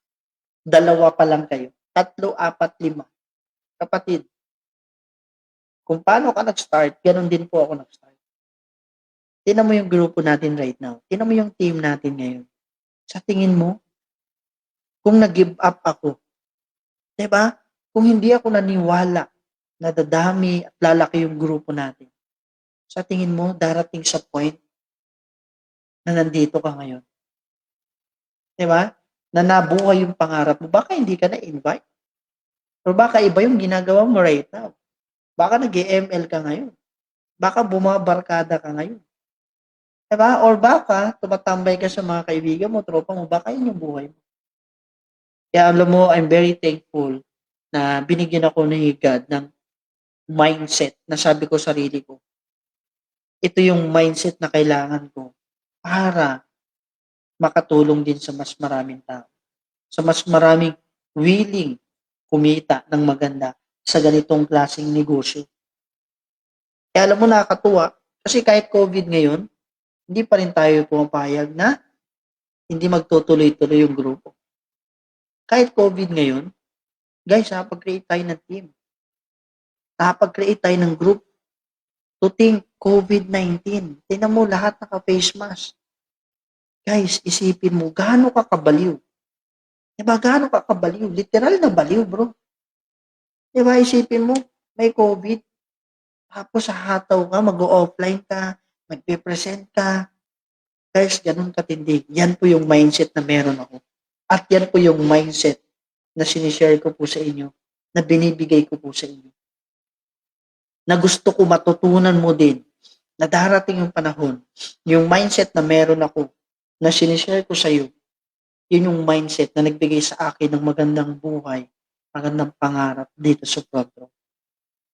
2 pa lang kayo. 3, 4, 5. Kapatid, kung paano ka nag-start, ganun din po ako nag-start. Tingnan mo yung grupo natin right now. Tingnan mo yung team natin ngayon. Sa tingin mo, kung nag-give up ako, 'di ba? Kung hindi ako naniwala na dadami at lalaki yung grupo natin, sa tingin mo, darating sa point na nandito ka ngayon. 'Di ba? Na nabuhay yung pangarap mo. Baka hindi ka na-invite. O baka iba yung ginagawa mo right now. Baka nag-ML ka ngayon. Baka bumabarkada ka ngayon. 'Di ba? Or baka tumatambay ka sa mga kaibigan mo, tropa mo, baka yun yung buhay mo. Kaya alam mo, I'm very thankful na binigyan ako ni God ng mindset na sabi ko sarili ko, ito yung mindset na kailangan ko para makatulong din sa mas maraming tao. Sa mas maraming willing kumita ng maganda sa ganitong klaseng negosyo. Kaya alam mo, nakakatuwa, kasi kahit COVID ngayon, hindi pa rin tayo pumapayag na hindi magtutuloy-tuloy yung grupo. Kahit COVID ngayon, guys, nakapag-create tayo ng team. Nakapag-create tayo ng group to think COVID-19. Tingnan mo, lahat naka-face mask. Guys, isipin mo, gaano ka kabaliw? Diba, gaano ka kabaliw? Literal na baliw, bro. Diba, isipin mo, may COVID, tapos hahataw ka, mag-offline ka, magpe-present ka. Guys, ganun katindi. Yan po yung mindset na meron ako. At yan po yung mindset na sinishare ko po sa inyo, na binibigay ko po sa inyo. Na gusto ko matutunan mo din, na darating yung panahon, yung mindset na meron ako, na sinishare ko sa iyo, yun yung mindset na nagbigay sa akin ng magandang buhay, magandang pangarap dito sa front row.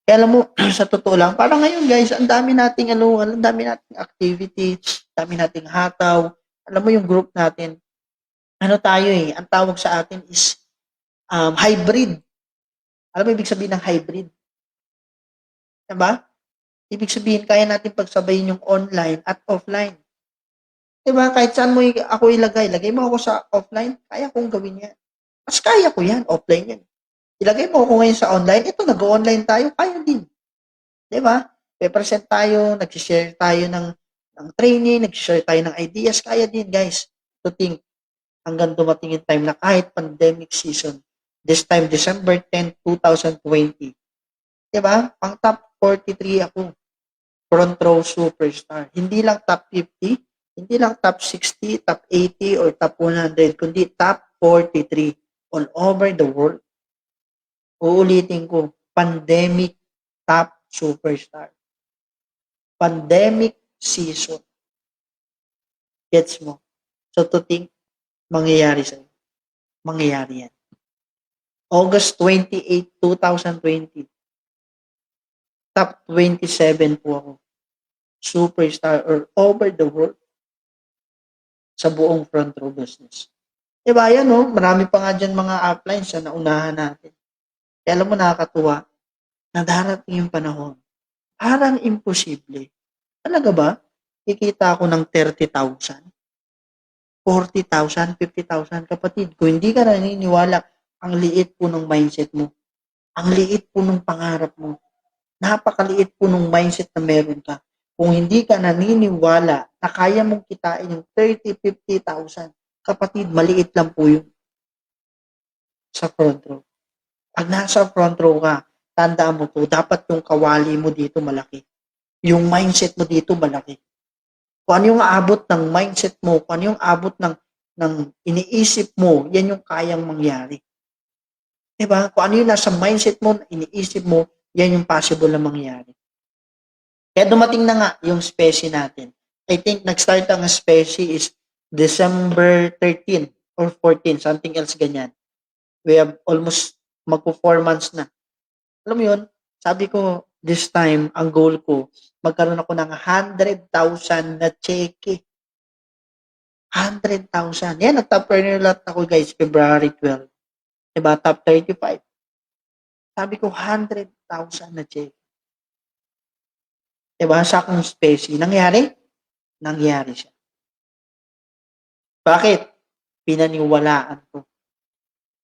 Kaya alam mo, sa totoo lang, parang ngayon guys, ang dami nating ang dami nating activity, dami nating hataw. Alam mo yung group natin, ano tayo ang tawag sa atin is hybrid. Alam mo ibig sabihin ng hybrid? Diba? Ibig sabihin, kaya natin pagsabayin yung online at offline. Diba? Kahit saan mo ako ilagay mo ako sa offline, kaya kong gawin yan. Mas kaya ko yan, offline yan. Ilagay mo ako ngayon sa online, ito, nag-online tayo, kaya din. Diba? Pe-present tayo, nag-share tayo ng training, nag-share tayo ng ideas, kaya din guys. To think, hanggang dumating yung time na kahit pandemic season, this time, December 10, 2020, diba? Pang top 43 ako. Front row superstar. Hindi lang top 50, hindi lang top 60, top 80, or top 100, kundi top 43 all over the world. Uulitin ko, pandemic top superstar. Pandemic season. Gets mo? So to think, mangyayari sa'yo. Mangyayari yan. August 28, 2020. Top 27 po ako. Superstar or over the world sa buong front row business. Diba yan, no? Marami pa nga dyan mga uplines na naunahan natin. Kaya alam mo, nakakatuwa na darating yung panahon. Parang imposible. Talaga ba? Kikita ako ng 30,000, 40,000, 50,000. Kapatid, kung hindi ka naniniwala, ang liit po ng mindset mo. Ang liit po ng pangarap mo. Napakaliit po ng mindset na meron ka. Kung hindi ka naniniwala na kaya mong kitain yung 30, 50,000, kapatid, maliit lang po yun sa front row. Pag nasa front row ka, tandaan mo to, dapat yung kawali mo dito malaki. Yung mindset mo dito malaki. Kung ano yung aabot ng mindset mo, kung ano yung abot ng iniisip mo, yan yung kayang mangyari. Diba? Kung ano yung nasa mindset mo, iniisip mo, yan yung possible na mangyari. Kaya dumating na nga yung specie natin. I think nag-start ang specie is December 13 or 14, something else ganyan. We have almost magpo 4 months na. Alam mo yun, sabi ko, this time, ang goal ko, magkaroon ako ng 100,000 na cheque. 100,000. Yan, nag-top earner lot ako guys, February 12. Diba, top 35. Sabi ko, 100,000 na cheque. Diba, sa akong specie. Nangyari? Nangyari siya. Bakit? Pinaniwalaan ko.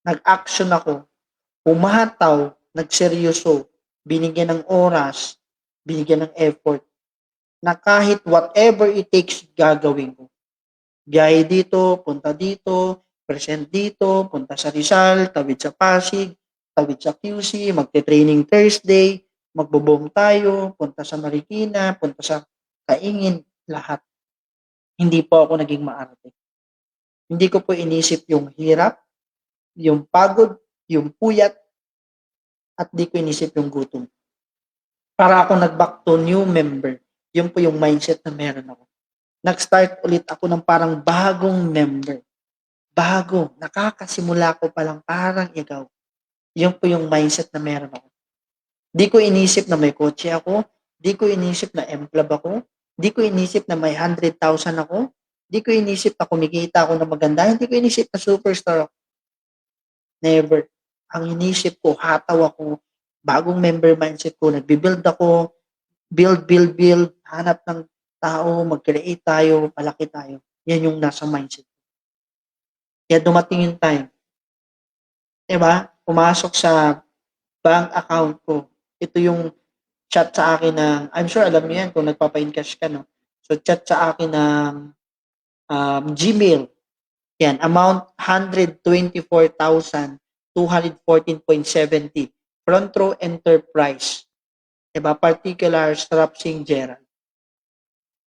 Nag-action ako. Pumataw, nagseryoso, binigyan ng oras, binigyan ng effort, na kahit whatever it takes, gagawin ko. Biyahe dito, punta dito, present dito, punta sa Rizal, tawid sa Pasig, tawid sa QC, magte-training Thursday, magbo-boom tayo, punta sa Marikina, punta sa Kaingin, lahat. Hindi po ako naging maarte. Hindi ko po inisip yung hirap, yung pagod, yung puyat, at di ko inisip yung gutom. Para ako nag-back to new member. Yun po yung mindset na meron ako. Nag-start ulit ako ng parang bagong member. Bago. Nakakasimula ko palang parang ikaw. Yun po yung mindset na meron ako. Di ko inisip na may kotse ako. Di ko inisip na M-Club ako. Di ko inisip na may 100,000 ako. Di ko inisip na kumikita ako na maganda. Hindi ko inisip na superstar ako. Never. Ang inisip ko, hataw ako, bagong member mindset ko, nagbi-build ako, build, hanap ng tao, mag-create tayo, palaki tayo. Yan yung nasa mindset. Kaya dumating yung time. Diba? Pumasok sa bank account ko. Ito yung chat sa akin ng, I'm sure alam niyo yan kung nagpapa-encash ka, no? So, chat sa akin ng Gmail. Yan, amount 124,214.70. Front row enterprise. Diba? Particular Strapsing Gerald.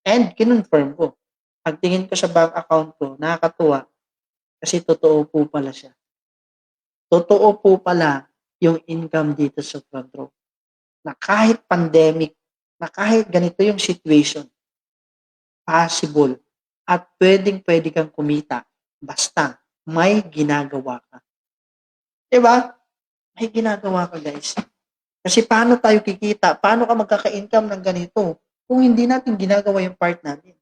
And kinonfirm ko. Pagtingin ko sa bank account ko, nakakatuwa. Kasi totoo po pala siya. Totoo po pala yung income dito sa front row. Na kahit pandemic, na kahit ganito yung situation, possible at pwede kang kumita basta may ginagawa ka. Diba? May ginagawa ka, guys. Kasi paano tayo kikita? Paano ka magkaka-income ng ganito kung hindi natin ginagawa yung part natin?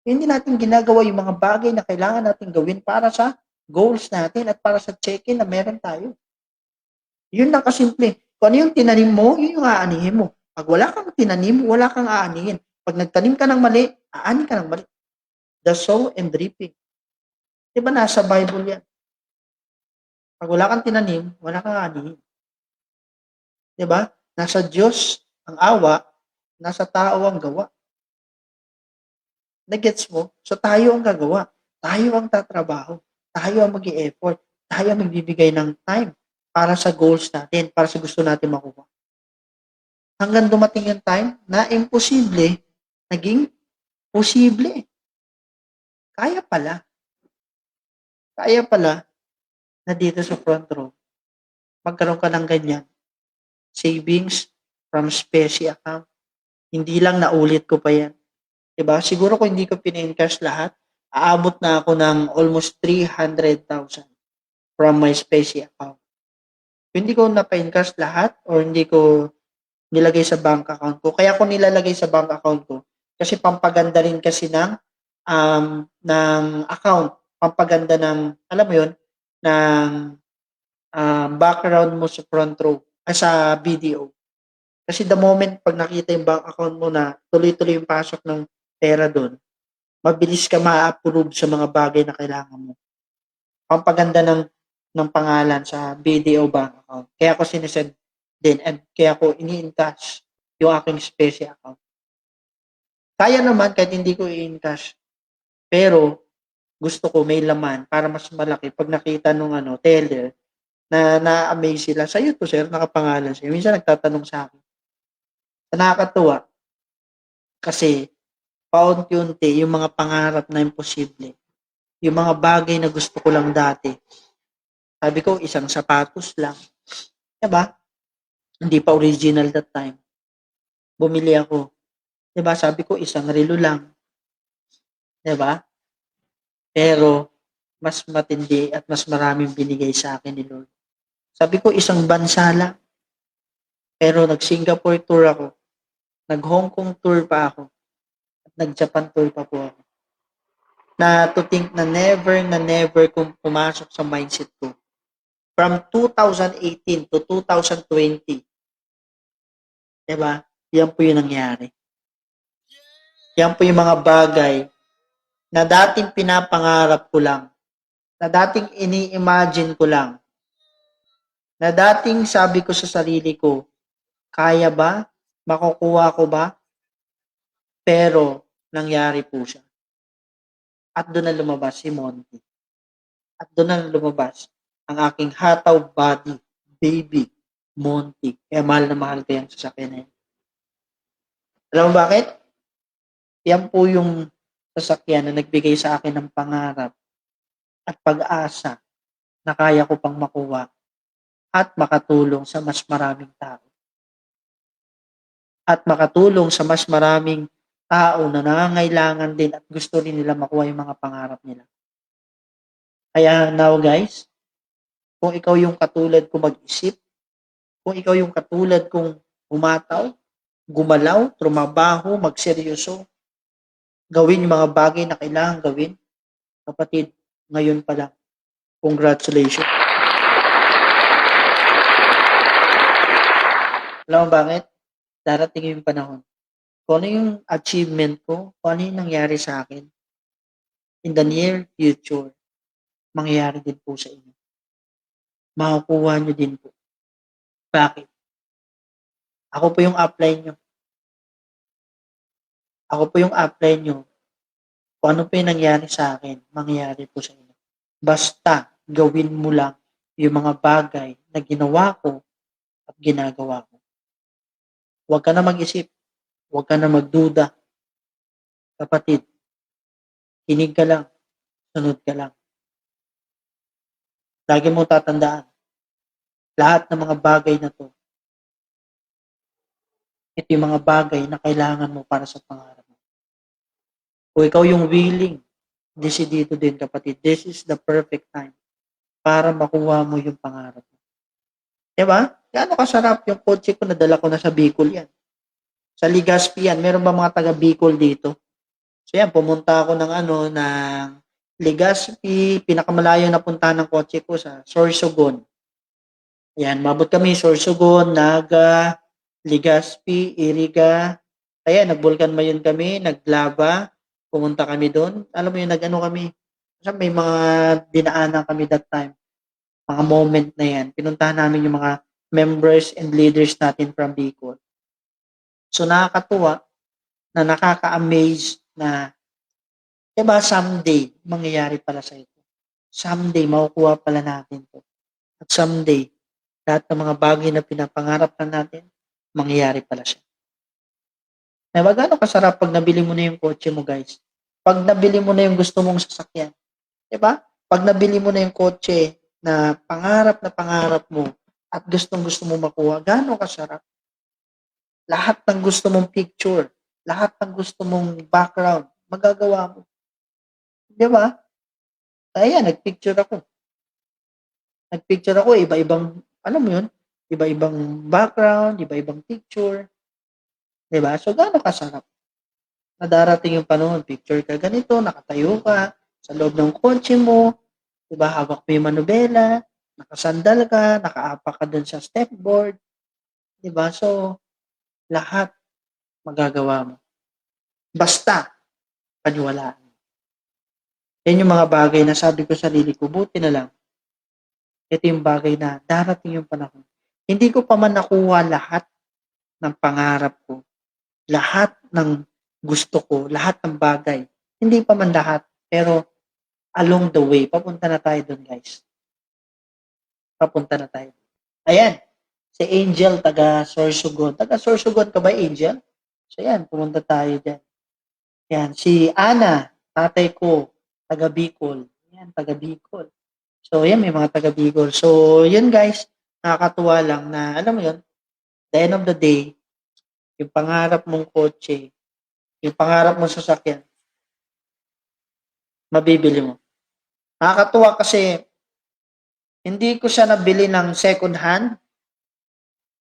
Hindi natin ginagawa yung mga bagay na kailangan natin gawin para sa goals natin at para sa check-in na meron tayo. Yun lang kasimple. Kung ano yung tinanim mo, yun yung aanihin mo. Pag wala kang tinanim, wala kang aanihin. Pag nagtanim ka ng mali, aani ka ng mali. The sow and reaping. Diba nasa Bible yan? Pag wala kang tinanim, wala kang aanihin. Diba? Nasa Diyos ang awa, nasa tao ang gawa. Nagets mo? So tayo ang gagawa. Tayo ang tatrabaho. Tayo ang mag-i-effort. Tayo ang magbibigay ng time para sa goals natin, para sa gusto natin makuha. Hanggang dumating yung time na imposible, naging posible. Kaya pala. Kaya pala na dito sa front row, magkaroon ka ng ganyan. Savings from specie account. Hindi lang, naulit ko pa yan. Diba? Siguro kung hindi ko pina-encash lahat, aabot na ako ng almost 300,000 from my specie account. Kung hindi ko na-encash lahat or hindi ko nilagay sa bank account ko, kaya ko nilalagay sa bank account ko kasi pampaganda rin kasi ng account, pampaganda ng, alam mo yun, ng background mo sa front row, sa BDO. Kasi the moment pag nakita yung bank account mo na tuloy-tuloy yung pasok ng pera doon, mabilis ka ma-approve sa mga bagay na kailangan mo. Pampaganda ng pangalan sa BDO bank account. Kaya ako sinesend din and kaya ako ini-encash yung aking specie account. Kaya naman kahit hindi ko i-encash. Pero gusto ko may laman para mas malaki pag nakita nung teller na na-amaze sila. Sa'yo to sir, nakapangalan siya. Minsan nagtatanong sa akin. Nakakatuwa kasi paunti-unti yung mga pangarap na imposible. Yung mga bagay na gusto ko lang dati. Sabi ko, isang sapatos lang. Diba? Hindi pa original that time. Bumili ako. Diba? Sabi ko, isang relo lang. Diba? Pero, mas matindi at mas maraming binigay sa akin ni Lord. Sabi ko, isang bansa lang. Pero nag-Singapore tour ako. Nag-Hong Kong tour pa ako. At nag-Japan tour pa po ako. Na to think na never kung pumasok sa mindset ko. From 2018 to 2020. Diba? Yan po yung nangyari. Yan po yung mga bagay na dating pinapangarap ko lang. Na dating ini-imagine ko lang. Na dating sabi ko sa sarili ko, kaya ba? Makukuha ko ba? Pero, nangyari po siya. At doon na lumabas si Monty. At doon na lumabas ang aking hataw body, baby, Monty. Kaya mahal na mahal ko yung sasakyan na yan. Alam mo bakit? Yan po yung sasakyan na nagbigay sa akin ng pangarap at pag-asa na kaya ko pang makuha at makatulong sa mas maraming tao. At makatulong sa mas maraming tao na nangangailangan din at gusto rin nila makuha yung mga pangarap nila. Kaya now guys, kung ikaw yung katulad ko mag-isip, kung ikaw yung katulad kong umataw, gumalaw, trumabaho, magseryoso, gawin yung mga bagay na kailangan gawin, kapatid, ngayon pa lang, congratulations. Alam mo bakit? Darating yung panahon. Kung ano yung achievement ko, kung ano yung nangyari sa akin, in the near future, mangyayari din po sa inyo. Makukuha nyo din po. Bakit? Ako po yung apply nyo. Ako po yung apply nyo. Kung ano po yung nangyari sa akin, mangyayari po sa inyo. Basta, gawin mo lang yung mga bagay na ginawa ko at ginagawa ko. Huwag ka na mag-isip. Huwag ka na magduda. Kapatid, kinig ka lang. Sunod ka lang. Lagi mo tatandaan. Lahat ng mga bagay na to, ito yung mga bagay na kailangan mo para sa pangarap mo. Kung ikaw yung willing, desidido din kapatid, this is the perfect time para makuha mo yung pangarap mo. Diba? Gaano kasarap yung kotse ko, nadala ko na sa Bicol yan. Sa Legazpi yan. Meron ba mga taga Bicol dito? So yan, pumunta ako ng Legazpi, pinakamalayo na punta ng kotse ko sa Sorsogon. Yan, mabot kami Sorsogon, Naga, Legazpi, Iriga. Kaya nagbulkan mayon kami, naglaba, pumunta kami doon. Alam mo yun, kami. Kasi may mga dinaanan kami that time. Mga moment na yan. Pinuntahan namin yung mga members and leaders natin from Bicol. So nakakatuwa na nakaka-amaze na diba someday mangyayari pala sa ito. Someday makukuha pala natin to. At someday lahat ng mga bagay na pinapangarap na natin mangyayari pala siya. Diba gaano kasarap pag nabili mo na yung kotse mo guys? Pag nabili mo na yung gusto mong sasakyan. Diba? Pag nabili mo na yung kotse na pangarap mo at gustong-gusto mo makuha, gaano kasarap. Lahat ng gusto mong picture, lahat ng gusto mong background, magagawa mo. Di ba? Kaya nagpicture ako. Iba-ibang, alam mo yun, iba-ibang background, iba-ibang picture. Di ba? So, gaano kasarap. Na darating yung panahon, picture ka ganito, nakatayo ka, sa loob ng kotse mo, di ba, hawak mo yung manubela, nakasandal ka, nakaapak ka dun sa stepboard, di ba? So, lahat magagawa mo. Basta, paniwalaan. Yan yung mga bagay na sabi ko sa sarili ko, buti na lang. Ito yung bagay na darating yung panahon. Hindi ko pa man nakuha lahat ng pangarap ko, lahat ng gusto ko, lahat ng bagay. Hindi pa man lahat, pero along the way, papunta na tayo doon, guys. Papunta na tayo. Ayan, si Angel, taga Sorsogon. Taga Sorsogon ka ba, Angel? So, yan, pumunta tayo dyan. Yan, si Ana, tatay ko, taga Bicol. Yan, taga Bicol. So, yan, may mga taga Bicol. So, yun, guys, nakakatuwa lang na, alam mo yun, the end of the day, yung pangarap mong kotse, yung pangarap mong sasakyan, mabibili mo. Nakakatuwa kasi, hindi ko siya nabili ng second hand,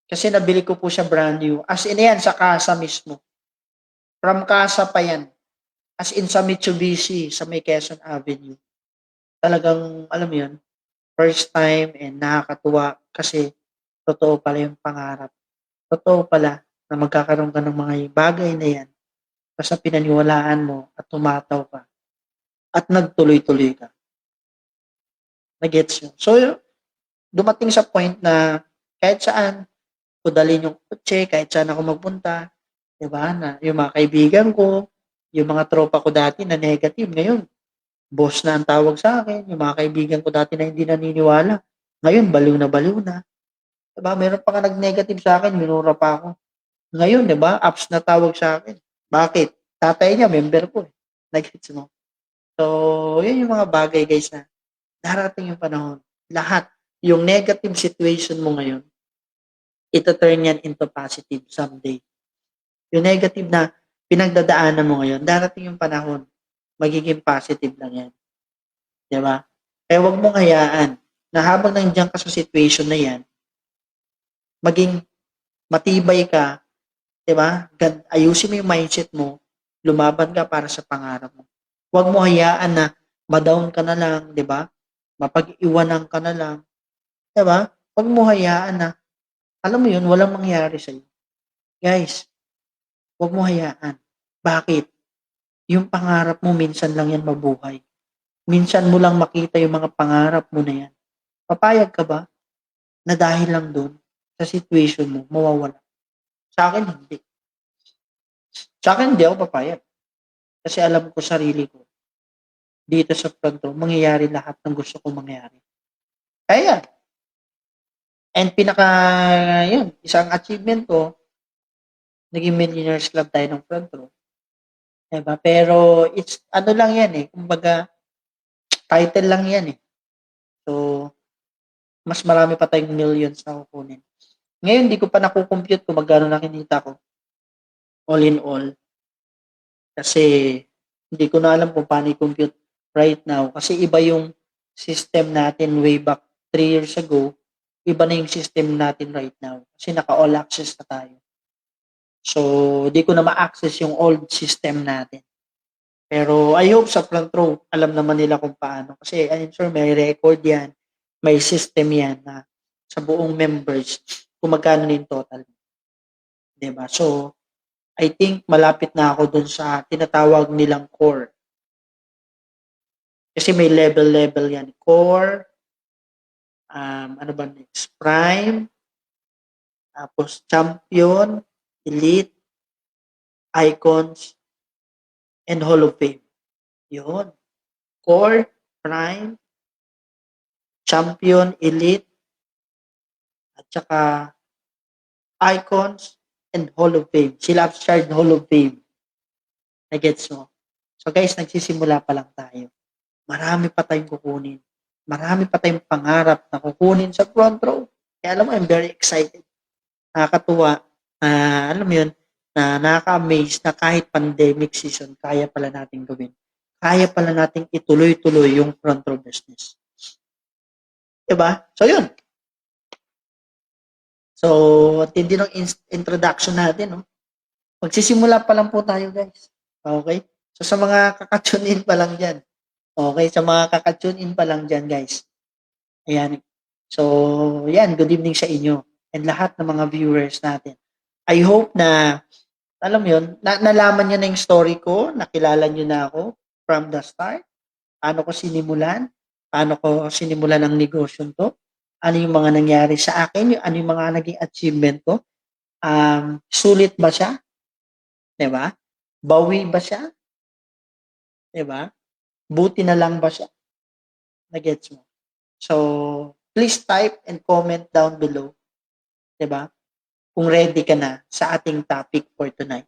kasi nabili ko po siya brand new. As in yan, sa Casa mismo. From Casa pa yan. As in sa Mitsubishi, sa may Quezon Avenue. Talagang, alam mo yun, first time and nakakatuwa kasi totoo pala yung pangarap. Totoo pala na magkakaroon ka ng mga bagay na yan basta pinaniwalaan mo at tumataw ka at nagtuloy-tuloy ka. Nagets yun. So, dumating sa point na kahit saan ko dalhin yung kotse, kahit saan ako magpunta, diba, na yung mga kaibigan ko, yung mga tropa ko dati na negative, ngayon, boss na ang tawag sa akin, yung mga kaibigan ko dati na hindi naniniwala, ngayon, baliw na. Diba, meron pa nga nag-negative sa akin, minura pa ako. Ngayon, diba, apps na tawag sa akin. Bakit? Tatay niya, member ko. Nag-hits mo. So, yun yung mga bagay, guys, na darating yung panahon. Lahat, yung negative situation mo ngayon, ito turn yan into positive someday. Yung negative na pinagdadaanan mo ngayon, darating yung panahon, magiging positive lang yan. Diba? Kaya huwag mong hayaan na habang nandiyan ka sa situation na yan, maging matibay ka, diba? Ayusin mo yung mindset mo, lumaban ka para sa pangarap mo. Huwag mo hayaan na ma-down ka na lang, diba? Mapag-iwanan ka na lang, diba? Huwag mo hayaan na, alam mo yun, walang mangyari sa'yo. Guys, huwag mo hayaan. Bakit? Yung pangarap mo, minsan lang yan mabuhay. Minsan mo lang makita yung mga pangarap mo na yan. Papayag ka ba na dahil lang doon, sa situation mo, mawawala? Sa akin, hindi. Sa akin, hindi ako papayag. Kasi alam ko sarili ko, dito sa front row, mangyayari lahat ng gusto kong mangyari. Kaya, and yun, isang achievement ko, naging Millionaires Club tayo ng front row. Diba? Pero, it's, ano lang yan eh, kumbaga, title lang yan eh. So, mas marami pa tayong millions na kukunin. Ngayon, di ko pa nakukompute kung magkano na kinita ko. All in all. Kasi, hindi ko na alam kung paano i-compute right now. Kasi iba yung system natin way back 3 years ago. Iba na yung system natin right now. Kasi naka-all access na tayo. So, di ko na ma-access yung old system natin. Pero, I hope sa front row, alam naman nila kung paano. Kasi, I'm sure may record yan. May system yan na sa buong members kung magkano na yung total. Diba? So, I think malapit na ako dun sa tinatawag nilang core. Kasi may level yan. Core, ano ba next? Prime, tapos champion, elite, icons, and Hall of Fame. Yun. Core, prime, champion, elite, at saka icons, and Hall of Fame. Sila upstart Hall of Fame. Nagets mo? So guys, nagsisimula pa lang tayo. Marami pa tayong kukunin. Marami pa tayong pangarap na kukunin sa front row. Kaya alam mo, I'm very excited. Nakakatuwa. Alam mo yun, na nakaka-amaze na kahit pandemic season, kaya pala natin gawin. Kaya pala natin ituloy-tuloy yung front row business. Diba? So, yun. So, at hindi ng introduction natin, no? Magsisimula pa lang po tayo, guys. Okay? So, sa mga kakatune in pa lang dyan. Okay? Sa mga kakatune in pa lang dyan, guys. Ayan. So, yan. Good evening sa inyo. And lahat ng mga viewers natin. I hope na, alam mo yun, nalaman nyo na yung story ko, nakilala nyo na ako from the start. Paano ko sinimulan? Paano ko sinimulan ang negosyo to? Ano yung mga nangyari sa akin? Ano yung mga naging achievement ko? Sulit ba siya? Diba? Bawi ba siya? Diba? Buti na lang ba siya? Nagets mo? So, please type and comment down below. Diba? Kung ready ka na sa ating topic for tonight.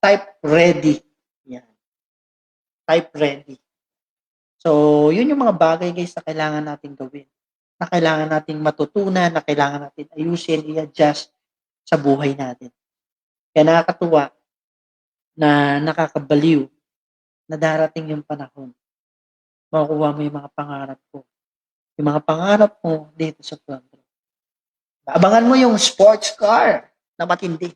Type ready. Yan. Type ready. So, yun yung mga bagay, guys, na kailangan natin gawin. Na kailangan natin matutunan, na kailangan natin ayusin, i-adjust sa buhay natin. Kaya nakakatuwa na nakakabaliw na darating yung panahon. Makukuha mo yung mga pangarap ko. Yung mga pangarap mo dito sa front row. Abangan mo yung sports car na matindi.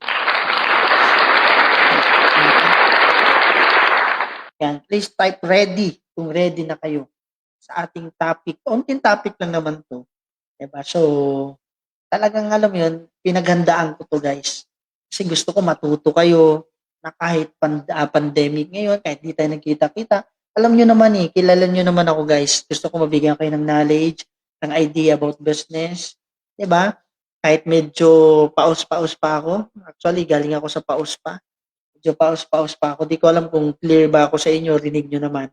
Yan, please type ready kung ready na kayo sa ating topic. Unting topic lang naman to. Diba? So, talagang alam yun, pinaghandaan ko to, guys. Kasi gusto ko matuto kayo na kahit pandemic ngayon, kahit di tayo nagkita-kita, alam nyo naman kilala nyo naman ako, guys. Gusto ko mabigyan kayo ng knowledge, ng idea about business. Diba? Kahit medyo paus-paus pa ako. Actually, galing ako sa paus pa. Medyo paus-paus pa ako. Di ko alam kung clear ba ako sa inyo, rinig nyo naman.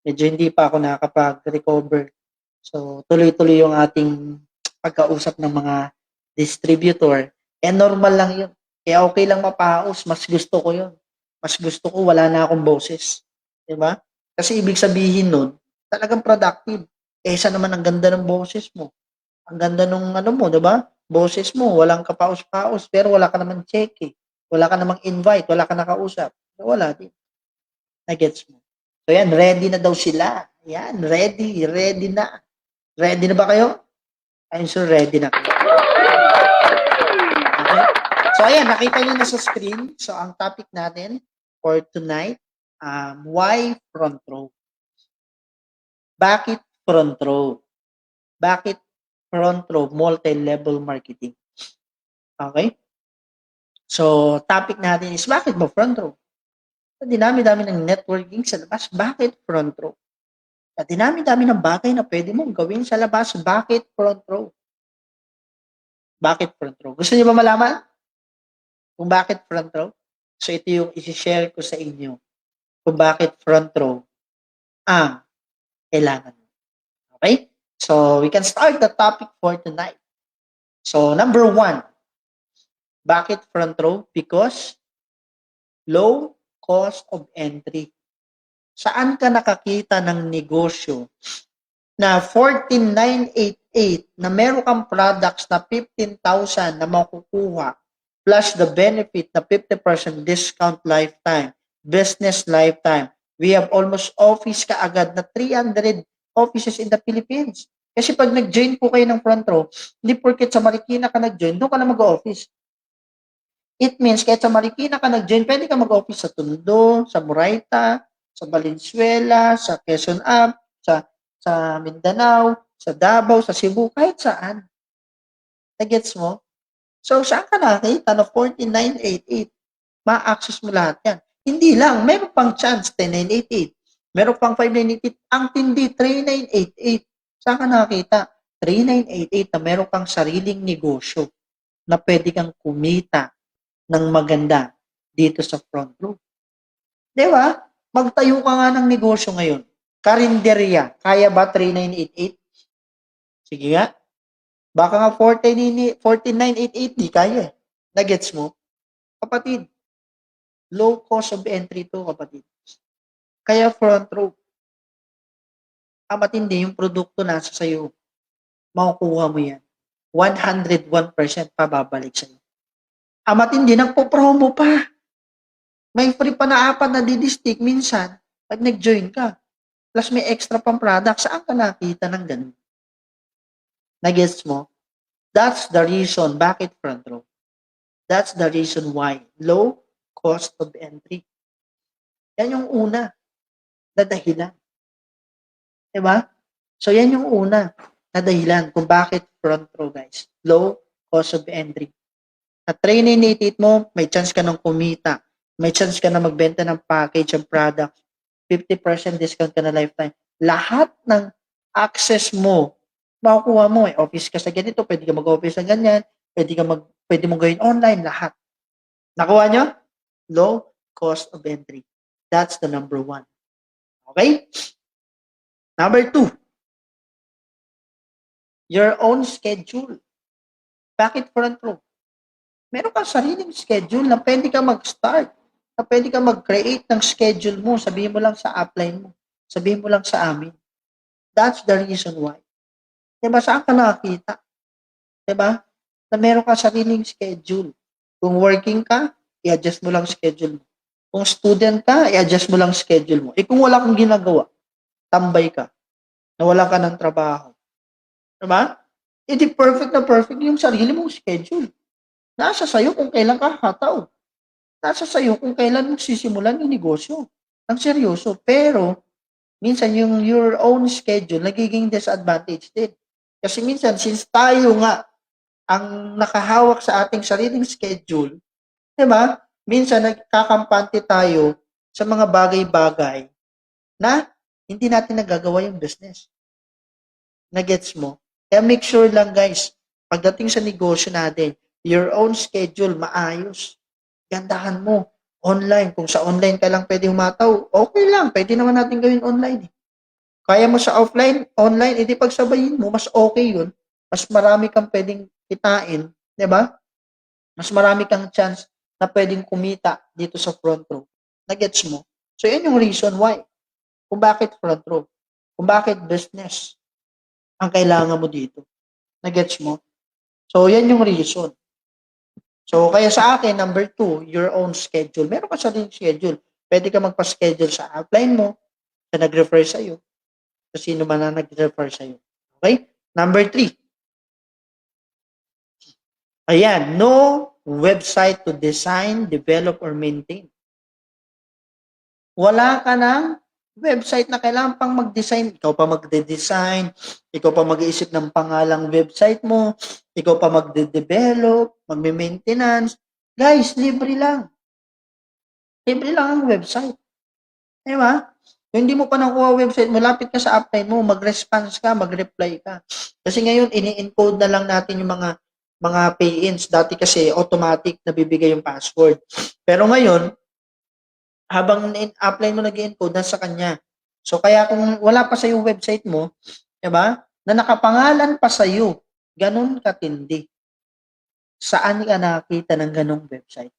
Medyo hindi pa ako nakakapag-recover. So, tuloy-tuloy yung ating pagkausap ng mga distributor. Normal lang yun. Kaya okay lang mapaus. Mas gusto ko yun. Mas gusto ko wala na akong boses. Diba? Kasi ibig sabihin nun, talagang productive. Kaysa naman ang ganda ng boses mo. Ang ganda nung mo, diba? Boses mo, walang kapaus-paus, pero wala ka naman check Wala ka namang invite, wala ka nakausap. Wala din. Na-gets mo. So yan, ready na daw sila. Yan, ready na. Ready na ba kayo? I'm sure ready na kayo. Okay? So ayan, nakita nyo na sa screen. So ang topic natin for tonight, why front row? Bakit front row? Bakit front row multi-level marketing? Okay? So, topic natin is, bakit ba front row? Sa dinami-dami ng networking sa labas, bakit front row? Sa dinami-dami ng bagay na pwede mong gawin sa labas, bakit front row? Bakit front row? Gusto niyo ba malaman kung bakit front row? So, ito yung isi-share ko sa inyo kung bakit front row ang kailangan. Okay? So, we can start the topic for tonight. So, number 1, bakit front row? Because low cost of entry. Saan ka nakakita ng negosyo na 14,988 na meron kang products na 15,000 na makukuha plus the benefit na 50% discount lifetime, business lifetime. We have almost office kaagad na 300 offices in the Philippines. Kasi pag nag-join po kayo ng front row, hindi porket sa Marikina ka nag-join, doon ka na mag-office. It means, kahit sa Marikina ka nag-join, pwede ka mag-office sa Tondo, sa Moraita, sa Valenzuela, sa Quezon Ap, sa Mindanao, sa Davao, sa Cebu, kahit saan. Na-gets mo? So, saan ka nakita na 14,988? Ma-access mo lahat yan. Hindi lang, meron pang chance, 10,988. Meron pang 5,988. Ang tindi, 3,988. Saan ka nakita? 3,988 na meron kang sariling negosyo na pwede kang kumita ng maganda dito sa front row. Di ba? Magtayo ka nga ng negosyo ngayon. Karinderya. Kaya ba 3,988? Sige nga. Baka nga 14,988 di kaya. Nagets mo? Kapatid, low cost of entry to, kapatid. Kaya front row. Matindi yung produkto nasa sayo. Makukuha mo yan. 101% pababalik sa'yo. Ang matindi, nagpo-promo pa. May free pa na 4 na didistik minsan pag nag-join ka. Plus may extra pang product. Saan ka nakita ng ganun? Nagets mo? That's the reason bakit front row. That's the reason why low cost of entry. Yan yung una na dahilan. Diba? So yan yung una na dahilan kung bakit front row, guys. Low cost of entry. Na-train native mo, may chance ka ng kumita. May chance ka na magbenta ng package and product. 50% discount ka na lifetime. Lahat ng access mo, makukuha mo. Office ka sa ganito, pwede ka mag-office sa ganyan, pwede mo gawin online, lahat. Nakuha nyo? Low cost of entry. That's the number 1. Okay? Number 2, your own schedule. Bakit front row? Meron kang sariling schedule na pwede ka mag-start, na pwede ka mag-create ng schedule mo. Sabihin mo lang sa upline mo. Sabihin mo lang sa amin. That's the reason why. Diba, saan ka nakakita? Diba? Na meron ka sariling schedule. Kung working ka, i-adjust mo lang schedule mo. Kung student ka, i-adjust mo lang schedule mo. Kung wala kang ginagawa, tambay ka, nawala ka ng trabaho. Diba? Hindi perfect na perfect yung sarili mong schedule. Nasa sayo kung kailan ka hataw. Nasa sayo kung kailan mo sisimulan yung negosyo. Ang seryoso. Pero, minsan yung your own schedule, nagiging disadvantage din. Kasi minsan, since tayo nga ang nakahawak sa ating sariling schedule, diba? Minsan, nagkakampante tayo sa mga bagay-bagay na hindi natin nagagawa yung business. Nagets mo? Kaya make sure lang, guys, pagdating sa negosyo natin, your own schedule, maayos. Gandahan mo. Online. Kung sa online ka lang pwede humataw, okay lang. Pwede naman natin gawin online. Kaya mo sa offline, online, edi pagsabayin mo, mas okay yun. Mas marami kang pwedeng kitain. Diba? Mas marami kang chance na pwedeng kumita dito sa front row. Nagets mo? So, yan yung reason why. Kung bakit front row. Kung bakit business ang kailangan mo dito. Nagets mo? So, yan yung reason. So, kaya sa akin, number 2, your own schedule. Meron ka sariling schedule. Pwede ka magpa-schedule sa upline mo, sa nag-refer sa'yo, sa sino man na nag-refer sa'yo. Okay? Number 3. Ayan, no website to design, develop, or maintain. Wala ka ng website na kailangan pang mag-design. Ikaw pa magde-design, ikaw pa mag-iisip ng pangalang website mo, ikaw pa magde-develop, magme-maintenance. Guys, libre lang. Libre lang ang website. Diba? Kung hindi mo pa nakuha website mo, lapit ka sa upline mo, mag-response ka, mag-reply ka. Kasi ngayon, ini-encode na lang natin yung mga pay-ins. Dati kasi automatic nabibigay yung password. Pero ngayon, habang upline mo nag-encode, nasa kanya. So, kaya kung wala pa sa yung website mo, diba, na nakapangalan pa sa iyo, ganun katindi. Saan ka nakakita ng ganung website?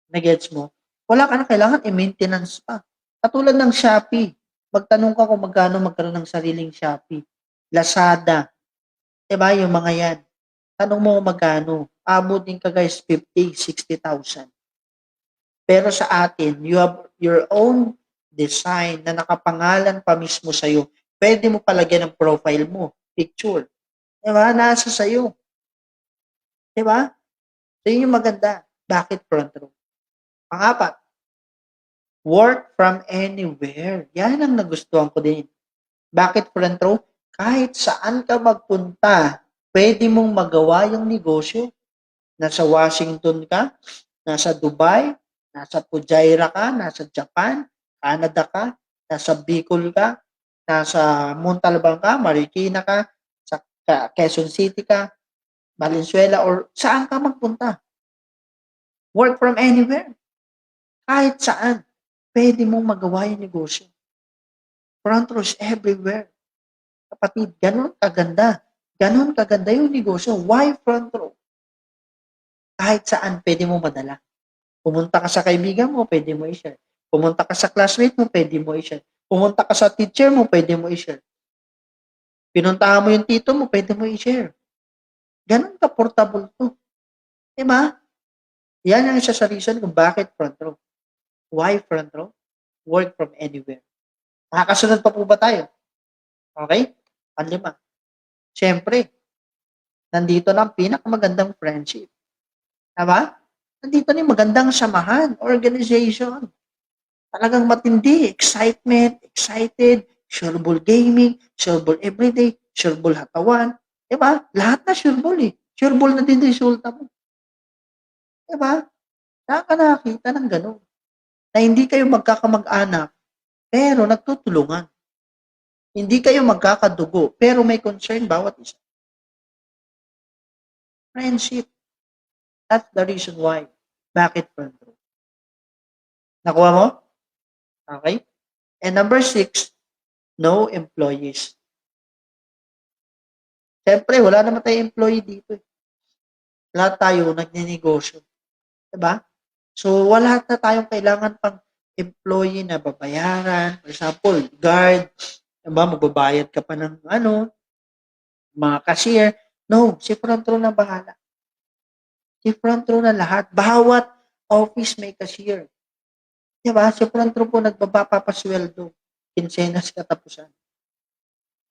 Nagets mo? Wala ka na kailangan i-maintenance pa. Katulad ng Shopee. Magtanong ka kung magkano magkaroon ng sariling Shopee. Lazada. Diba, yung mga yan. Tanong mo magkano. Abot din ka, guys, 50, 60,000. Pero sa atin, you have your own design na nakapangalan pa mismo sa'yo. Pwede mo palagyan ng profile mo, picture. Diba? Nasa sa'yo. Diba? So, yun yung maganda. Bakit front row? Pang-4, work from anywhere. Yan ang nagustuhan ko din. Bakit front row? Kahit saan ka magpunta, pwede mong magawa yung negosyo. Nasa Washington ka, nasa Dubai, nasa Fujairah ka, nasa Japan, Canada ka, nasa Bicol ka, nasa Montalban ka, Marikina ka, sa Quezon City ka, Valenzuela, or saan ka magpunta. Work from anywhere. Kahit saan, pwede mong magawa yung negosyo. Front rows everywhere. Kapatid, ganun kaganda. Ganun kaganda yung negosyo. Why front row? Kahit saan, pwede mo madala. Pumunta ka sa kaibigan mo, pwede mo i-share. Pumunta ka sa classmate mo, pwede mo i-share. Pumunta ka sa teacher mo, pwede mo i-share. Pinuntahan mo yung tito mo, pwede mo i-share. Ganun ka portable to. Diba? Yan ang isa sa reason kung bakit front row. Why front row? Work from anywhere. Nakakasunod pa po ba tayo? Okay? Panlima. Siyempre, nandito na ang pinakamagandang friendship. Diba? Nandito na yung magandang samahan, organization. Talagang matindi, excitement, excited, sureball gaming, sureball everyday, sureball hatawan. Diba? Lahat na sureball eh. Sureball na din resulta mo. Diba? Saan ka nakakita ng gano'n? Na hindi kayo magkakamag-anak, pero nagtutulungan. Hindi kayo magkakadugo, pero may concern bawat isa. Friendship. That's the reason why. Bakit front row? Nakuha mo? Okay? And number 6, no employees. Siyempre, wala naman tayong employee dito. Lahat tayo nagninegosyo. Diba? So, wala na tayong kailangan pang employee na babayaran. For example, guard. Diba? Magbabayad ka pa ng mga cashier. No, si front row na bahala. Si front row na lahat. Bawat office may cashier. Diba? Si front row po nagbabapapasweldo. Kinsenas katapusan.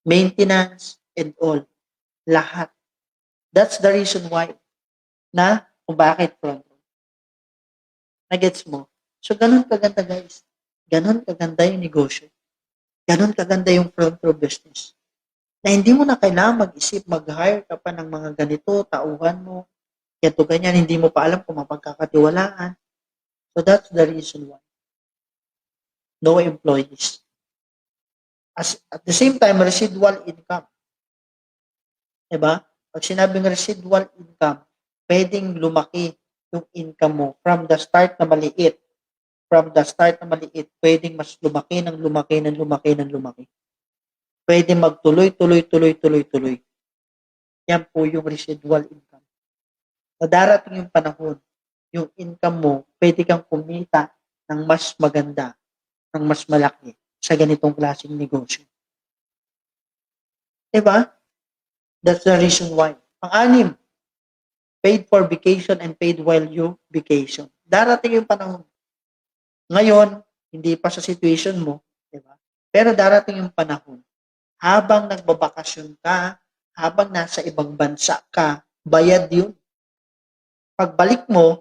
Maintenance and all. Lahat. That's the reason why na kung bakit front row. Nagets mo? So, ganun kaganda guys. Ganun kaganda yung negosyo. Ganun kaganda yung front row business. Na hindi mo na kailangan mag-isip, mag-hire ka pa ng mga ganito, tauhan mo, Kaya ganyan, hindi mo pa alam kung mapagkakatiwalaan. So that's the reason why. No employees. At the same time, residual income. Diba? Pag sinabing residual income, pwedeng lumaki yung income mo from the start na maliit. From the start na maliit, pwedeng mas lumaki ng lumaki ng lumaki ng lumaki. Pwede magtuloy. Yan po yung residual income. Na darating yung panahon, yung income mo, pwede kang kumita ng mas maganda, ng mas malaki sa ganitong klaseng negosyo. Diba? That's the reason why. Pang-anim, paid for vacation and paid while you vacation. Darating yung panahon. Ngayon, hindi pa sa situation mo, diba? Pero darating yung panahon, habang nagbabakasyon ka, habang nasa ibang bansa ka, bayad yun. Pagbalik mo,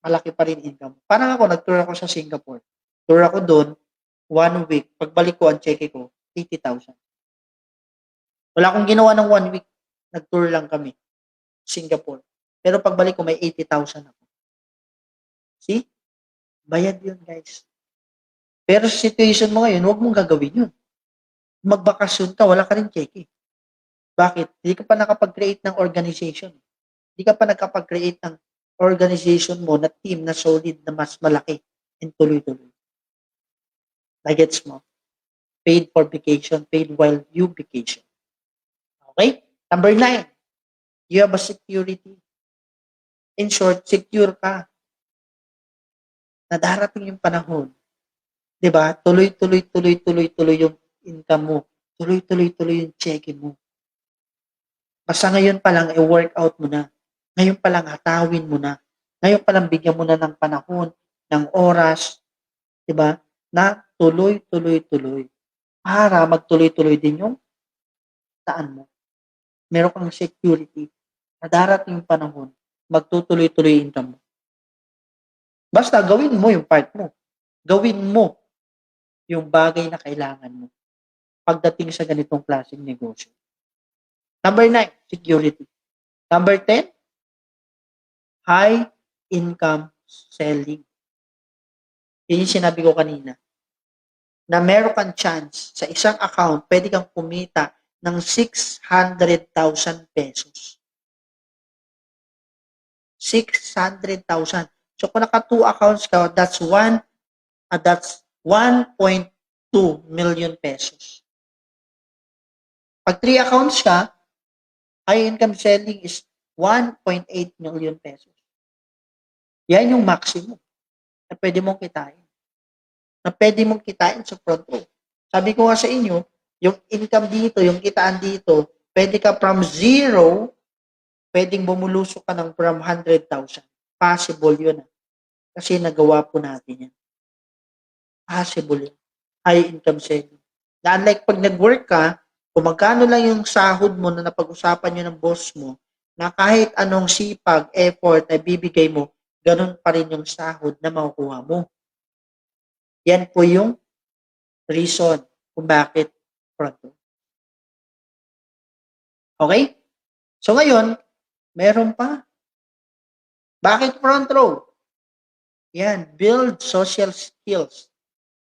malaki pa rin income. Parang ako, nag-tour ako sa Singapore. Tour ako doon, 1 week. Pagbalik ko, ang cheque ko, 80,000. Wala akong ginawa ng 1 week. Nag-tour lang kami. Singapore. Pero pagbalik ko, may 80,000 ako. See? Bayad yun, guys. Pero sa situation mo ngayon, huwag mong gagawin yun. Magbakasyon ka, wala ka rin cheque. Bakit? Hindi ka pa nakapag-create ng organization. Hindi ka pa nakapag-create ng organization mo na team na solid, na mas malaki and tuloy-tuloy. Nagets mo? Paid for vacation, paid while you vacation. Okay? Number 9, you have a security. In short, secure ka. Na darating yung panahon. Diba? Tuloy yung income mo. Tuloy yung cheque mo. Basta ngayon pa lang, i-workout mo na. Ngayon pa lang, hatawin mo na. Ngayon pa lang, bigyan mo na ng panahon, ng oras, diba? Na tuloy. Para magtuloy-tuloy din yung saan mo. Meron kang security. Na darating yung panahon, magtutuloy-tuloy yung income mo. Basta gawin mo yung part mo. Gawin mo yung bagay na kailangan mo pagdating sa ganitong klaseng negosyo. Number 9, security. Number 10, high income selling. Yun yung sinabi ko kanina. Na meron kang chance sa isang account, pwede kang kumita ng 600,000 pesos. 600,000. So kung naka 2 accounts ka, that's 1.2 million pesos. Pag 3 accounts ka, high income selling is 1.8 million pesos. Yan yung maximum na pwede mong kitain. Na pwede mong kitain sa front row. Sabi ko nga sa inyo, yung income dito, yung kitaan dito, pwede ka from 0, pwedeng bumulusok ka ng from 100,000. Possible yun. Kasi nagawa po natin yan. Possible yun. High income saving. Na unlike pag nag-work ka, kung magkano lang yung sahod mo na napag-usapan nyo ng boss mo, na kahit anong sipag, effort na bibigay mo, ganun pa rin yung sahod na makukuha mo. Yan po yung reason kung bakit front row. Okay? So ngayon, meron pa. Bakit front row? Yan, build social skills.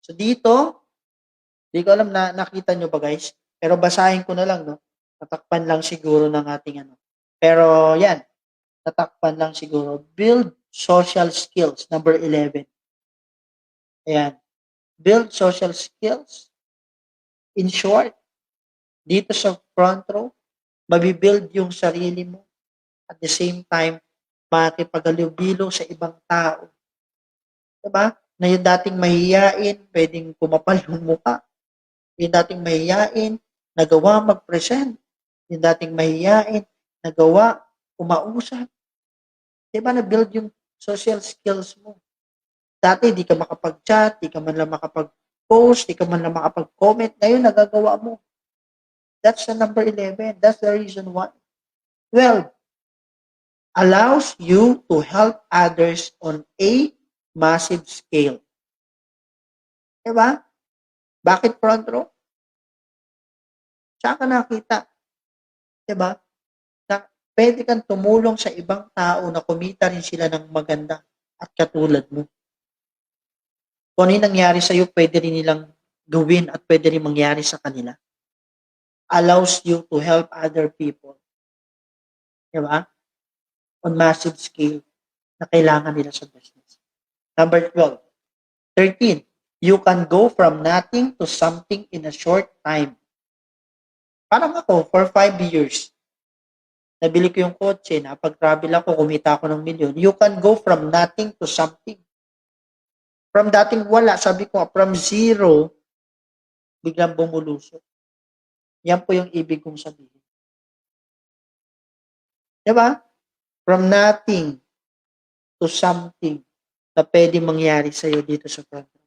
So dito, di ko alam na nakita nyo ba guys, pero basahin ko na lang, no? Tatakpan lang siguro ng ating ano. Pero yan, tatakpan lang siguro. Build social skills, number 11. Ayan. Build social skills. In short, dito sa front row, mabibuild yung sarili mo. At the same time, makikipaghalubilo sa ibang tao. Diba? Na yung dating mahihiyain, pwedeng pumapal yung mukha. Yung dating mahihiyain, nagawa mag-present. Yung dating mahihiyain, nagawa umausap. Diba na-build yung social skills mo? Dati, di ka makapag-chat, di ka man lang makapag-post, di ka man lang makapag-comment. Ngayon, nagagawa mo. That's the number 11. That's the reason why. 12. Allows you to help others on a massive scale. Diba? Bakit front row? Saan ka nakita? Diba? Na pwede kang tumulong sa ibang tao na kumita rin sila ng maganda at katulad mo. Kung ano yung nangyari sa'yo, pwede rin nilang gawin at pwede rin mangyari sa kanila. Allows you to help other people. Diba? On massive scale na kailangan nila sa business. Number 12. 13. You can go from nothing to something in a short time. Parang ako, for 5 years, nabili ko yung kotse, napag-travel ako, kumita ako ng milyon. You can go from nothing to something. From dating wala, sabi ko, from zero, biglang bumulusok. Yan po yung ibig kong sabihin. Diba? From nothing to something na pwede mangyari sa'yo dito sa front row.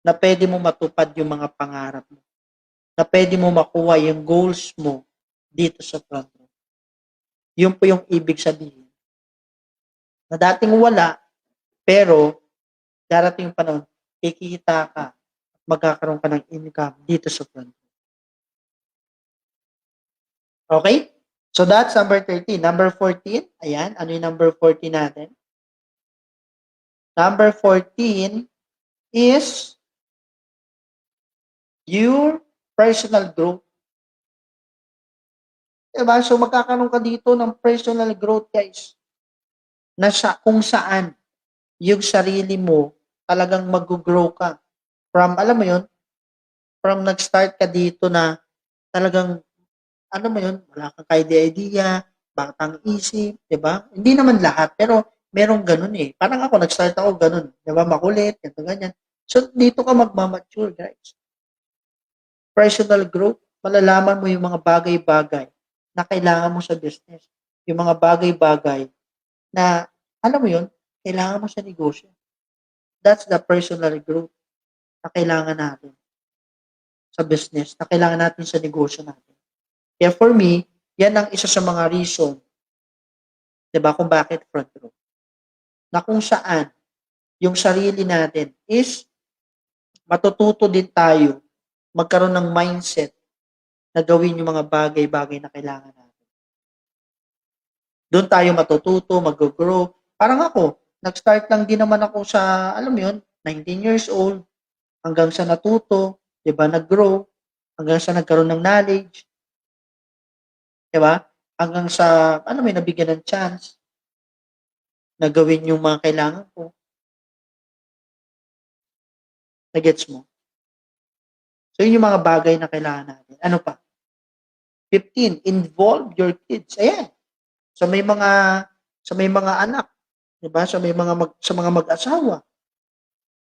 Na pwede mo matupad yung mga pangarap mo. Na pwede mo makuha yung goals mo dito sa front row. Yun po yung ibig sabihin. Na dating wala, pero darating yung panahon, kikita ka, magkakaroon ka ng income dito sa front row. Okay? So that's number 13. Number 14, ayan, ano yung number 14 natin? Number 14 is your personal growth. Diba? So magkakaroon ka dito ng personal growth, guys. Kung saan yung sarili mo talagang mag-grow ka. From, alam mo yun, from nag-start ka dito na talagang ano mo yun, wala kang idea, batang isip, di ba? Hindi naman lahat, pero merong ganun eh. Parang ako, nag-start ako ganun, di ba? Makulit, ganito, ganyan. So, dito ka magmamature, guys. Personal growth, malalaman mo yung mga bagay-bagay na kailangan mo sa business. Yung mga bagay-bagay na, alam mo yun, kailangan mo sa negosyo. That's the personal growth na kailangan natin sa business, na kailangan natin sa negosyo natin. Kaya for me, yan ang isa sa mga reason, diba, kung bakit front row. Na kung saan, yung sarili natin is, matututo din tayo, magkaroon ng mindset, na gawin yung mga bagay-bagay na kailangan natin. Doon tayo matututo, mag-grow. Parang ako, nag-start lang din naman ako sa, alam mo yun, 19 years old, hanggang sa natuto, diba, nag-grow, hanggang sa nagkaroon ng knowledge, diba? Hanggang sa, ano may nabigyan ng chance na gawin yung mga kailangan ko. Nagets mo? So, yun yung mga bagay na kailangan natin. Ano pa? 15, involve your kids. Ayan. So, may mga anak. Diba? So, sa mga mag-asawa.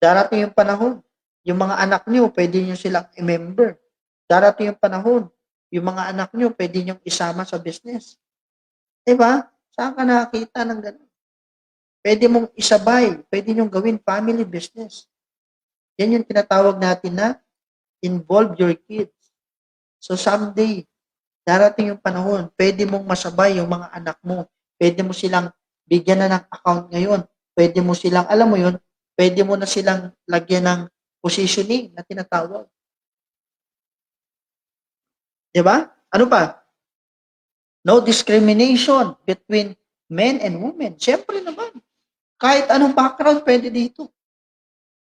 Darating yung panahon. Yung mga anak niyo, pwede niyo silang i-member. Darating yung panahon. Yung mga anak nyo, pwede nyong isama sa business. Diba? Saan ka nakakita ng ganun? Pwede mong isabay, pwede niyong gawin family business. Yan yung tinatawag natin na involve your kids. So someday, darating yung panahon, pwede mong masabay yung mga anak mo. Pwede mo silang bigyan na ng account ngayon. Pwede mo silang, alam mo yun, pwede mo na silang lagyan ng positioning na tinatawag. Diba? Ano pa? No discrimination between men and women. Siyempre naman. Kahit anong background pwede dito.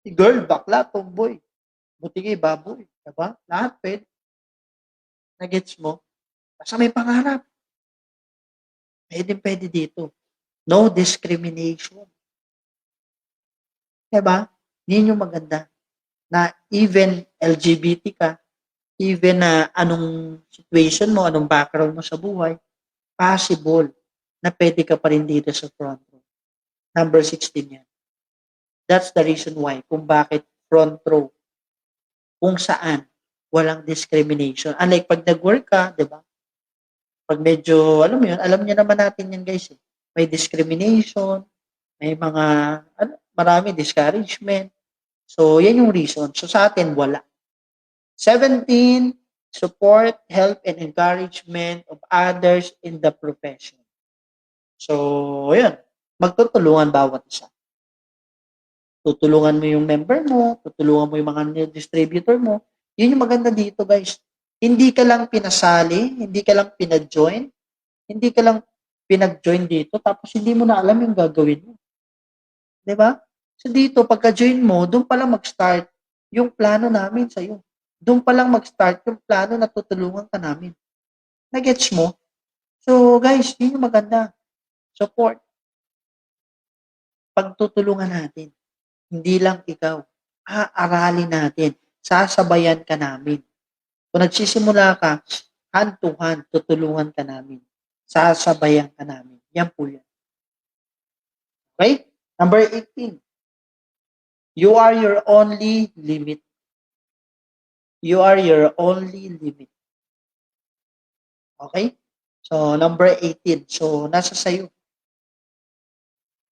Girl, bakla, tomboy. Butigi, baboy. Diba? Lahat pwede. Nagets mo? Basta may pangarap. Pwede dito. No discrimination. Diba? Yun yung maganda. Na even LGBT ka, even na anong situation mo, anong background mo sa buhay, possible na pwede ka pa rin dito sa front row. Number 16 yan. That's the reason why, kung bakit front row. Kung saan, walang discrimination. Unlike pag nag-work ka, di ba? Pag medyo, alam mo yun, alam niyo naman natin yan guys. Eh. May discrimination, may mga, marami discouragement. So, yan yung reason. So, sa atin, wala. 17, support, help, and encouragement of others in the profession. So, yun. Magtutulungan bawat isa. Tutulungan mo yung member mo, tutulungan mo yung mga distributor mo. Yun yung maganda dito, guys. Hindi ka lang pinasali, hindi ka lang pinag-join, hindi ka lang pinag-join dito, tapos hindi mo na alam yung gagawin mo. Diba? So dito, pagka-join mo, doon pa lang mag-start yung plano namin sa'yo. Doon pa lang mag-start yung plano na tutulungan ka namin. Nagets mo? So guys, yun yung maganda. Support. Pagtutulungan natin. Hindi lang ikaw. Aaralin natin. Sasabayan ka namin. Kung nagsisimula ka, hand to hand, tutulungan ka namin. Sasabayan ka namin. Yan po yan. Okay? Number 18. You are your only limit. You are your only limit. Okay? So, number 18. So, nasa sayo.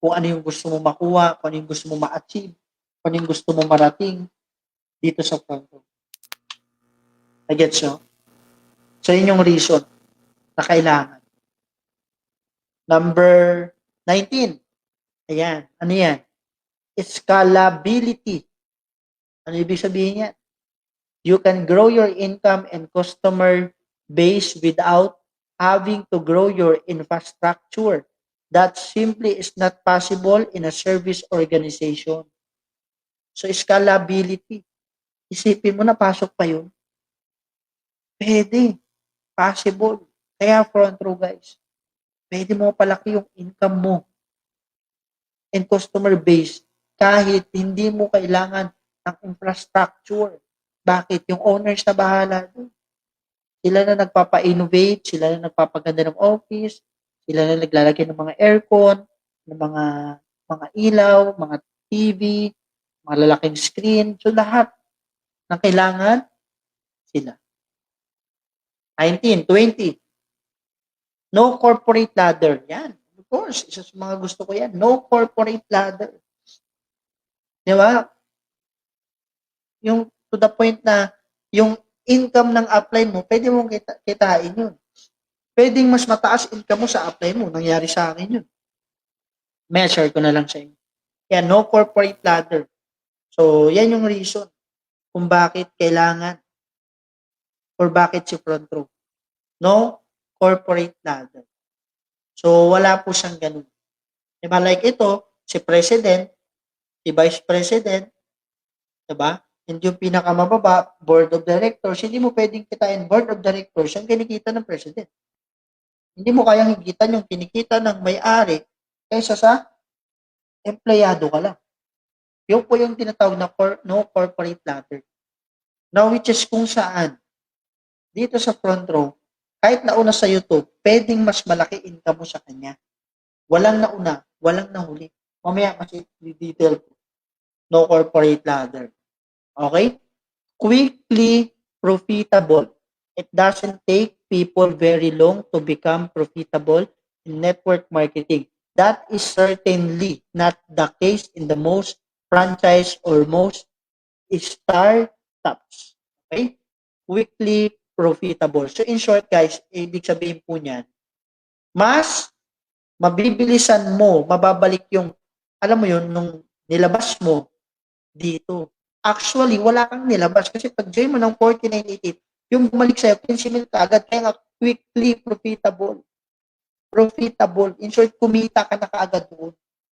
Kung ano yung gusto mo makuha, kung ano yung gusto mo ma-achieve, kung ano yung gusto mo marating dito sa front row. I-gets nyo? So, yun yung reason na kailangan. Number 19. Ayan. Ano yan? Scalability. Ano ibig sabihin yan? You can grow your income and customer base without having to grow your infrastructure. That simply is not possible in a service organization. So, scalability. Isipin mo na pasok pa yun. Pwede. Possible. Kaya front row guys. Pwede mo palaki yung income mo and customer base kahit hindi mo kailangan ng infrastructure. Bakit? Yung owners na bahala doon. Sila na nagpapa-innovate, sila na nagpapaganda ng office, sila na naglalagay ng mga aircon, ng mga ilaw, mga TV, mga lalaking screen. So lahat ng kailangan sila. 19, 20. No corporate ladder. Yan. Of course, isa sa mga gusto ko yan. No corporate ladder. Di ba? Yung to the point na yung income ng upline mo, pwede mong kitain yun. Pwedeng mas mataas income mo sa upline mo. Nangyari sa akin yun. Measure ko na lang sa inyo. Yan, no corporate ladder. So, yan yung reason kung bakit kailangan or bakit si front row. No corporate ladder. So, wala po siyang ganun. Diba? Like ito, si President, si Vice President, diba? Hindi yung pinakamababa, Board of Directors, hindi mo pwedeng kitain Board of Directors yung kinikita ng President. Hindi mo kayang higitan yung kinikita ng may-ari kaysa sa empleyado ka lang. Yung po yung tinatawag na no corporate ladder. Now, which is kung saan, dito sa front row, kahit nauna sa YouTube, pwedeng mas malaki income mo sa kanya. Walang nauna, walang nahuli. Mamaya mas i-detail ko. No corporate ladder. Okay? Quickly profitable. It doesn't take people very long to become profitable in network marketing. That is certainly not the case in the most franchise or most startups. Okay? Quickly profitable. So in short guys, ibig sabihin po niyan, mas mabibilisan mo, mababalik yung, alam mo yun, nung nilabas mo dito. Actually, wala kang nilabas kasi pag join mo ng 4988, yung bumalik sa'yo, 15 mil ka agad, kaya nga quickly profitable. Profitable. In short, kumita ka na kaagad doon.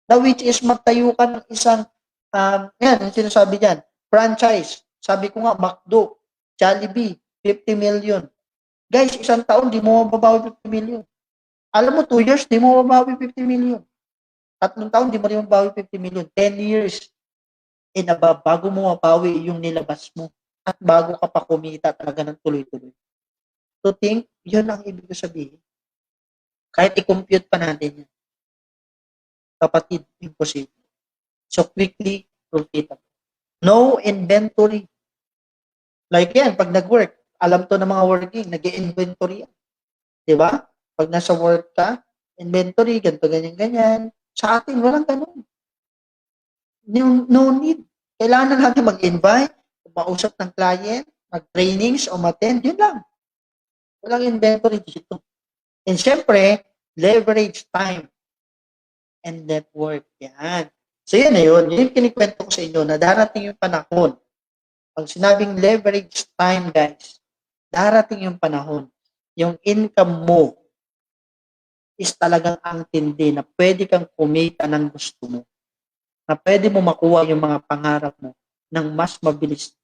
Now, which is magtayo ka ng isang, yan, yung sinasabi dyan, franchise. Sabi ko nga, McDo, Jollibee, 50 million. Guys, isang taon, di mo mababawi 50 million. Alam mo, 2 years, di mo mababawi 50 million. 3 taon, di mo rin mababawi 50 million. 10 years and above, bago mo mabawi yung nilabas mo. At bago ka pa kumita talaga ng tuloy-tuloy. To think, yun ang ibig sabihin. Kahit i-compute pa natin yan. Kapatid, imposible. So, quickly, profitable. No inventory. Like yan, pag nag-work, alam to ng mga working, nag-inventory yan. Diba? Pag nasa work ka, inventory, ganito, ganyan. Sa atin, walang ganun. No need. Kailangan na natin mag-invite, mausap ng client, mag-trainings o mag-attend, yun lang. Walang inventory dito. And syempre, leverage time and network. Yan. So yan na yun. Yun yung kinikwento ko sa inyo na darating yung panahon. Pag sinabing leverage time, guys, darating yung panahon. Yung income mo is talagang ang tindi na pwede kang kumita ng gusto mo. Na pwede mo makuha yung mga pangarap mo ng mas mabilis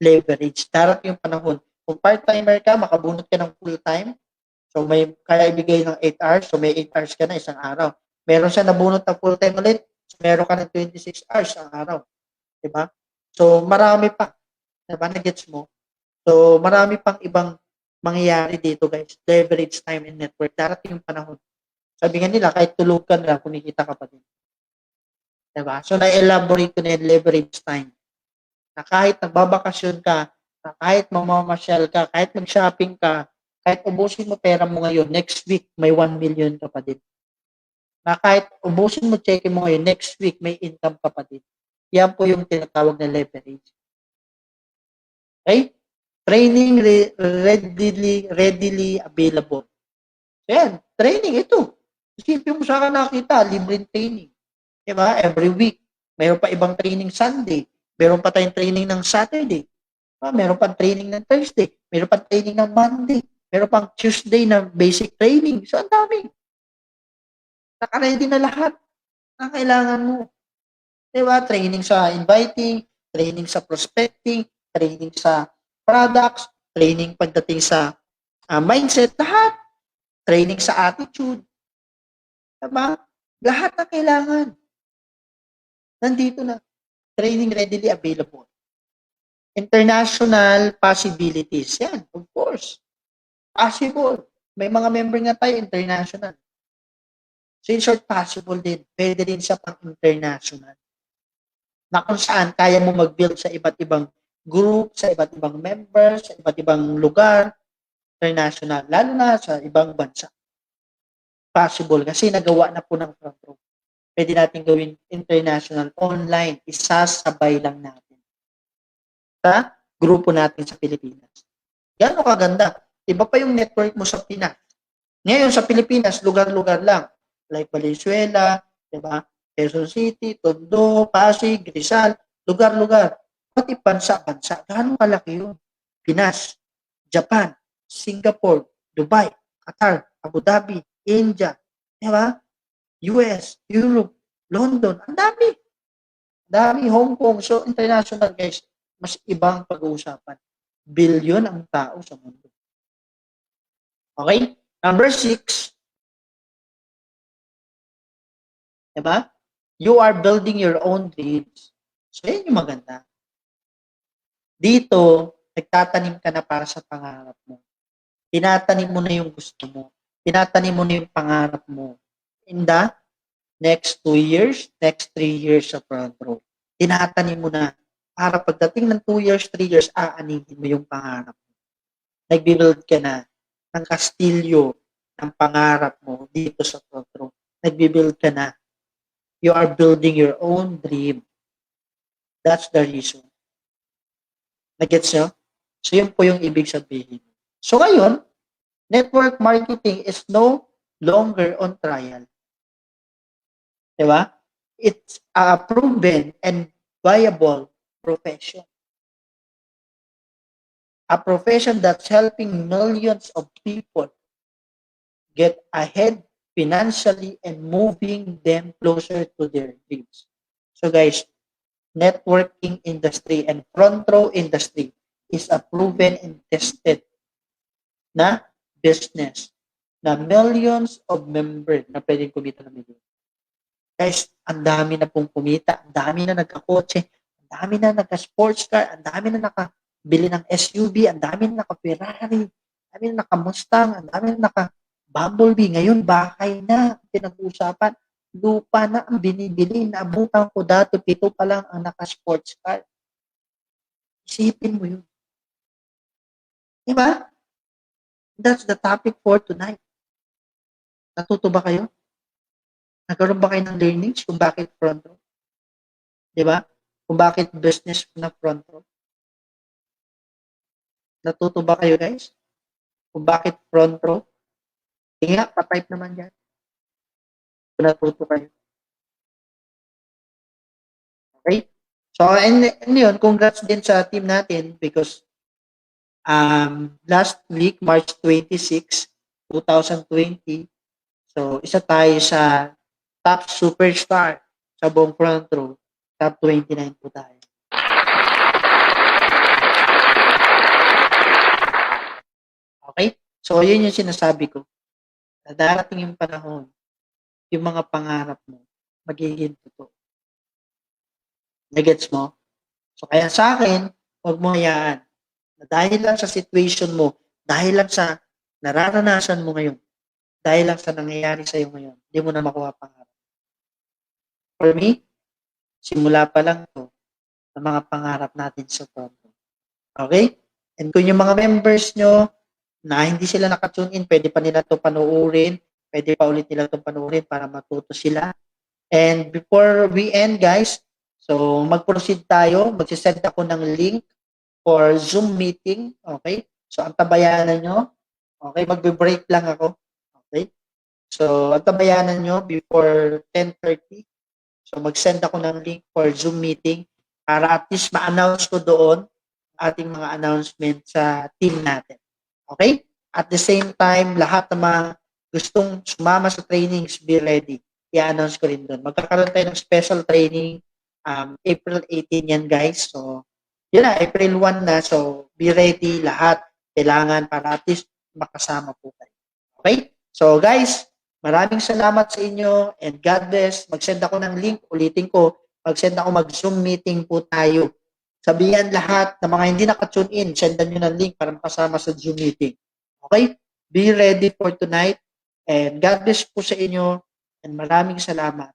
leverage. Darating yung panahon. Kung part-timer ka, makabunot ka ng full-time, so may kaya ibigay ng 8 hours, so may 8 hours ka na isang araw. Meron siya nabunot ng full-time ulit, so meron ka ng 26 hours ang araw. Diba? So marami pa. Diba? Na-gets mo? So marami pang ibang mangyayari dito guys. Leverage time and network. Darating yung panahon. Sabi nga nila, kahit tulog ka na, kumikita ka pa din. Diba? So na-elaborate ko na yung leverage time. Na kahit nagbabakasyon ka, na kahit mamamasyal ka, kahit mag-shopping ka, kahit ubusin mo pera mo ngayon, next week, may 1 million ka pa din. Na kahit ubusin mo check mo ngayon, next week, may income ka pa din. Yan po yung tinatawag na leverage. Okay? Training readily available. So yan, training ito. Isipin mo sa akin nakita, libreng training. Diba? Every week. Mayroon pa ibang training Sunday. Meron pa tayong training ng Saturday. Meron pa training ng Thursday. Meron pa training ng Monday. Meron pang Tuesday na basic training. So, ang dami. Naka-ready na lahat na kailangan mo. Diba? Training sa inviting, training sa prospecting, training sa products, training pagdating sa mindset, lahat. Training sa attitude. Diba? Lahat na kailangan. Nandito na. Training readily available. International possibilities. Yan, of course. Possible. May mga member nga tayo international. So in short, possible din. Pwede din siya pang international. Na kung saan kaya mo mag-build sa iba't ibang group, sa iba't ibang members, sa iba't ibang lugar, international. Lalo na sa ibang bansa. Possible. Kasi nagawa na po ng front row. Pwede natin gawin international, online. Isasabay lang natin. Sa grupo natin sa Pilipinas. Gano'ng kaganda. Iba pa yung network mo sa Pinas. Ngayon sa Pilipinas, lugar-lugar lang. Like Valenzuela, diba? Quezon City, Tondo, Pasig, Rizal, lugar-lugar. Pati bansa-bansa. Gano'ng kalaki yun? Pinas, Japan, Singapore, Dubai, Qatar, Abu Dhabi, India, diba? US, Europe, London, ang dami. Dami, Hong Kong. So, international guys, mas ibang pag-uusapan. Billion ang tao sa mundo. Okay? Number 6. Diba? You are building your own dreams. So, yan yung maganda. Dito, nagtatanim ka na para sa pangarap mo. Tinatanim mo na yung gusto mo. Tinatanim mo na yung pangarap mo. In the next 2 years, next 3 years sa front row. Tinatanim mo na para pagdating ng 2 years, 3 years, aaninin mo yung pangarap mo. Nag-build ka na ng kastilyo ng pangarap mo dito sa front row. Nagbibuild ka na. You are building your own dream. That's the reason. Nagets nyo? So, yun po yung ibig sabihin. So, ngayon, network marketing is no longer on trial. Diba? It's a proven and viable profession. A profession that's helping millions of people get ahead financially and moving them closer to their dreams. So guys, networking industry and front row industry is a proven and tested na business na millions of members na pwedeng kumita ng million. Guys, ang dami na pong kumita, ang dami na nagkakotse, ang dami na nagka-sports car, ang dami na nakabili ng SUV, ang dami na naka-Ferrari, ang dami na naka-Mustang, ang dami na naka-Bumblebee. Ngayon, bahay na pinag-uusapan. Lupa na ang binibili. Naabutan ko dati, 7 pa lang ang naka-sports car. Isipin mo yun. Diba? That's the topic for tonight. Natuto ba kayo? Nagkaroon ba kayo ng learnings kung bakit front row? Diba? Kung bakit business na front row? Natuto ba kayo, guys? Kung bakit front row? Sige nga, pa-type naman dyan. Kung natuto kayo. Okay? So, and yun, congrats din sa team natin because last week, March 26, 2020, so isa tayo sa top superstar sa buong front row. Top 29 po tayo. Okay? So, yun yung sinasabi ko. Na darating yung panahon, yung mga pangarap mo, magiging totoo. Nagets mo? So, kaya sa akin, huwag mo hayaan na dahil lang sa situation mo, dahil lang sa nararanasan mo ngayon, dahil lang sa nangyayari sa iyo ngayon, hindi mo na makuha pangarap. For me, simula pa lang to ng mga pangarap natin sa front row. Okay? And kung yung mga members nyo na hindi sila nakatune in, pwede pa nila to panuorin, pwede pa ulit nila to panuorin para matuto sila. And before we end, guys, so mag-proceed tayo. Magsisend ako ng link for Zoom meeting. Okay? So, ang tabayanan nyo. Okay? Magbe-break lang ako. Okay? So, ang tabayanan nyo before 10:30. So, mag-send ako ng link for Zoom meeting para at least ma-announce ko doon ating mga announcement sa team natin. Okay? At the same time, lahat ng mga gustong sumama sa trainings, be ready. I-announce ko rin doon. Magkakaroon tayo ng special training April 18 yan, guys. So, yun na, April 1 na. So, be ready lahat. Kailangan para at least makasama po kayo. Okay? So, guys, maraming salamat sa inyo and God bless. Mag-send ako ng link. Ulitin ko, mag-send ako mag-Zoom meeting po tayo. Sabihan lahat ng mga hindi naka-tune in, sendan nyo ng link para makasama sa Zoom meeting. Okay? Be ready for tonight and God bless po sa inyo and maraming salamat.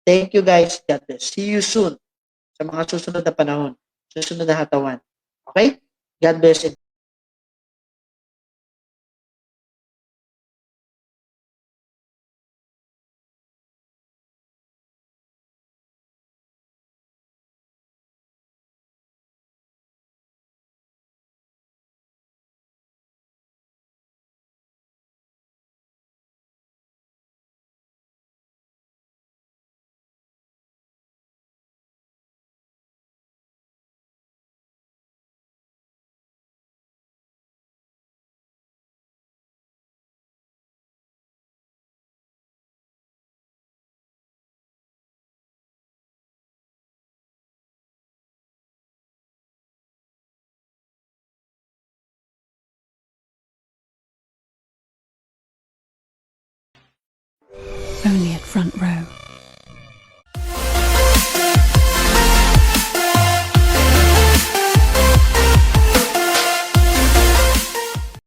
Thank you guys. God bless. See you soon sa mga susunod na panahon, susunod na hatawan. Okay? God bless. Only at Front Row.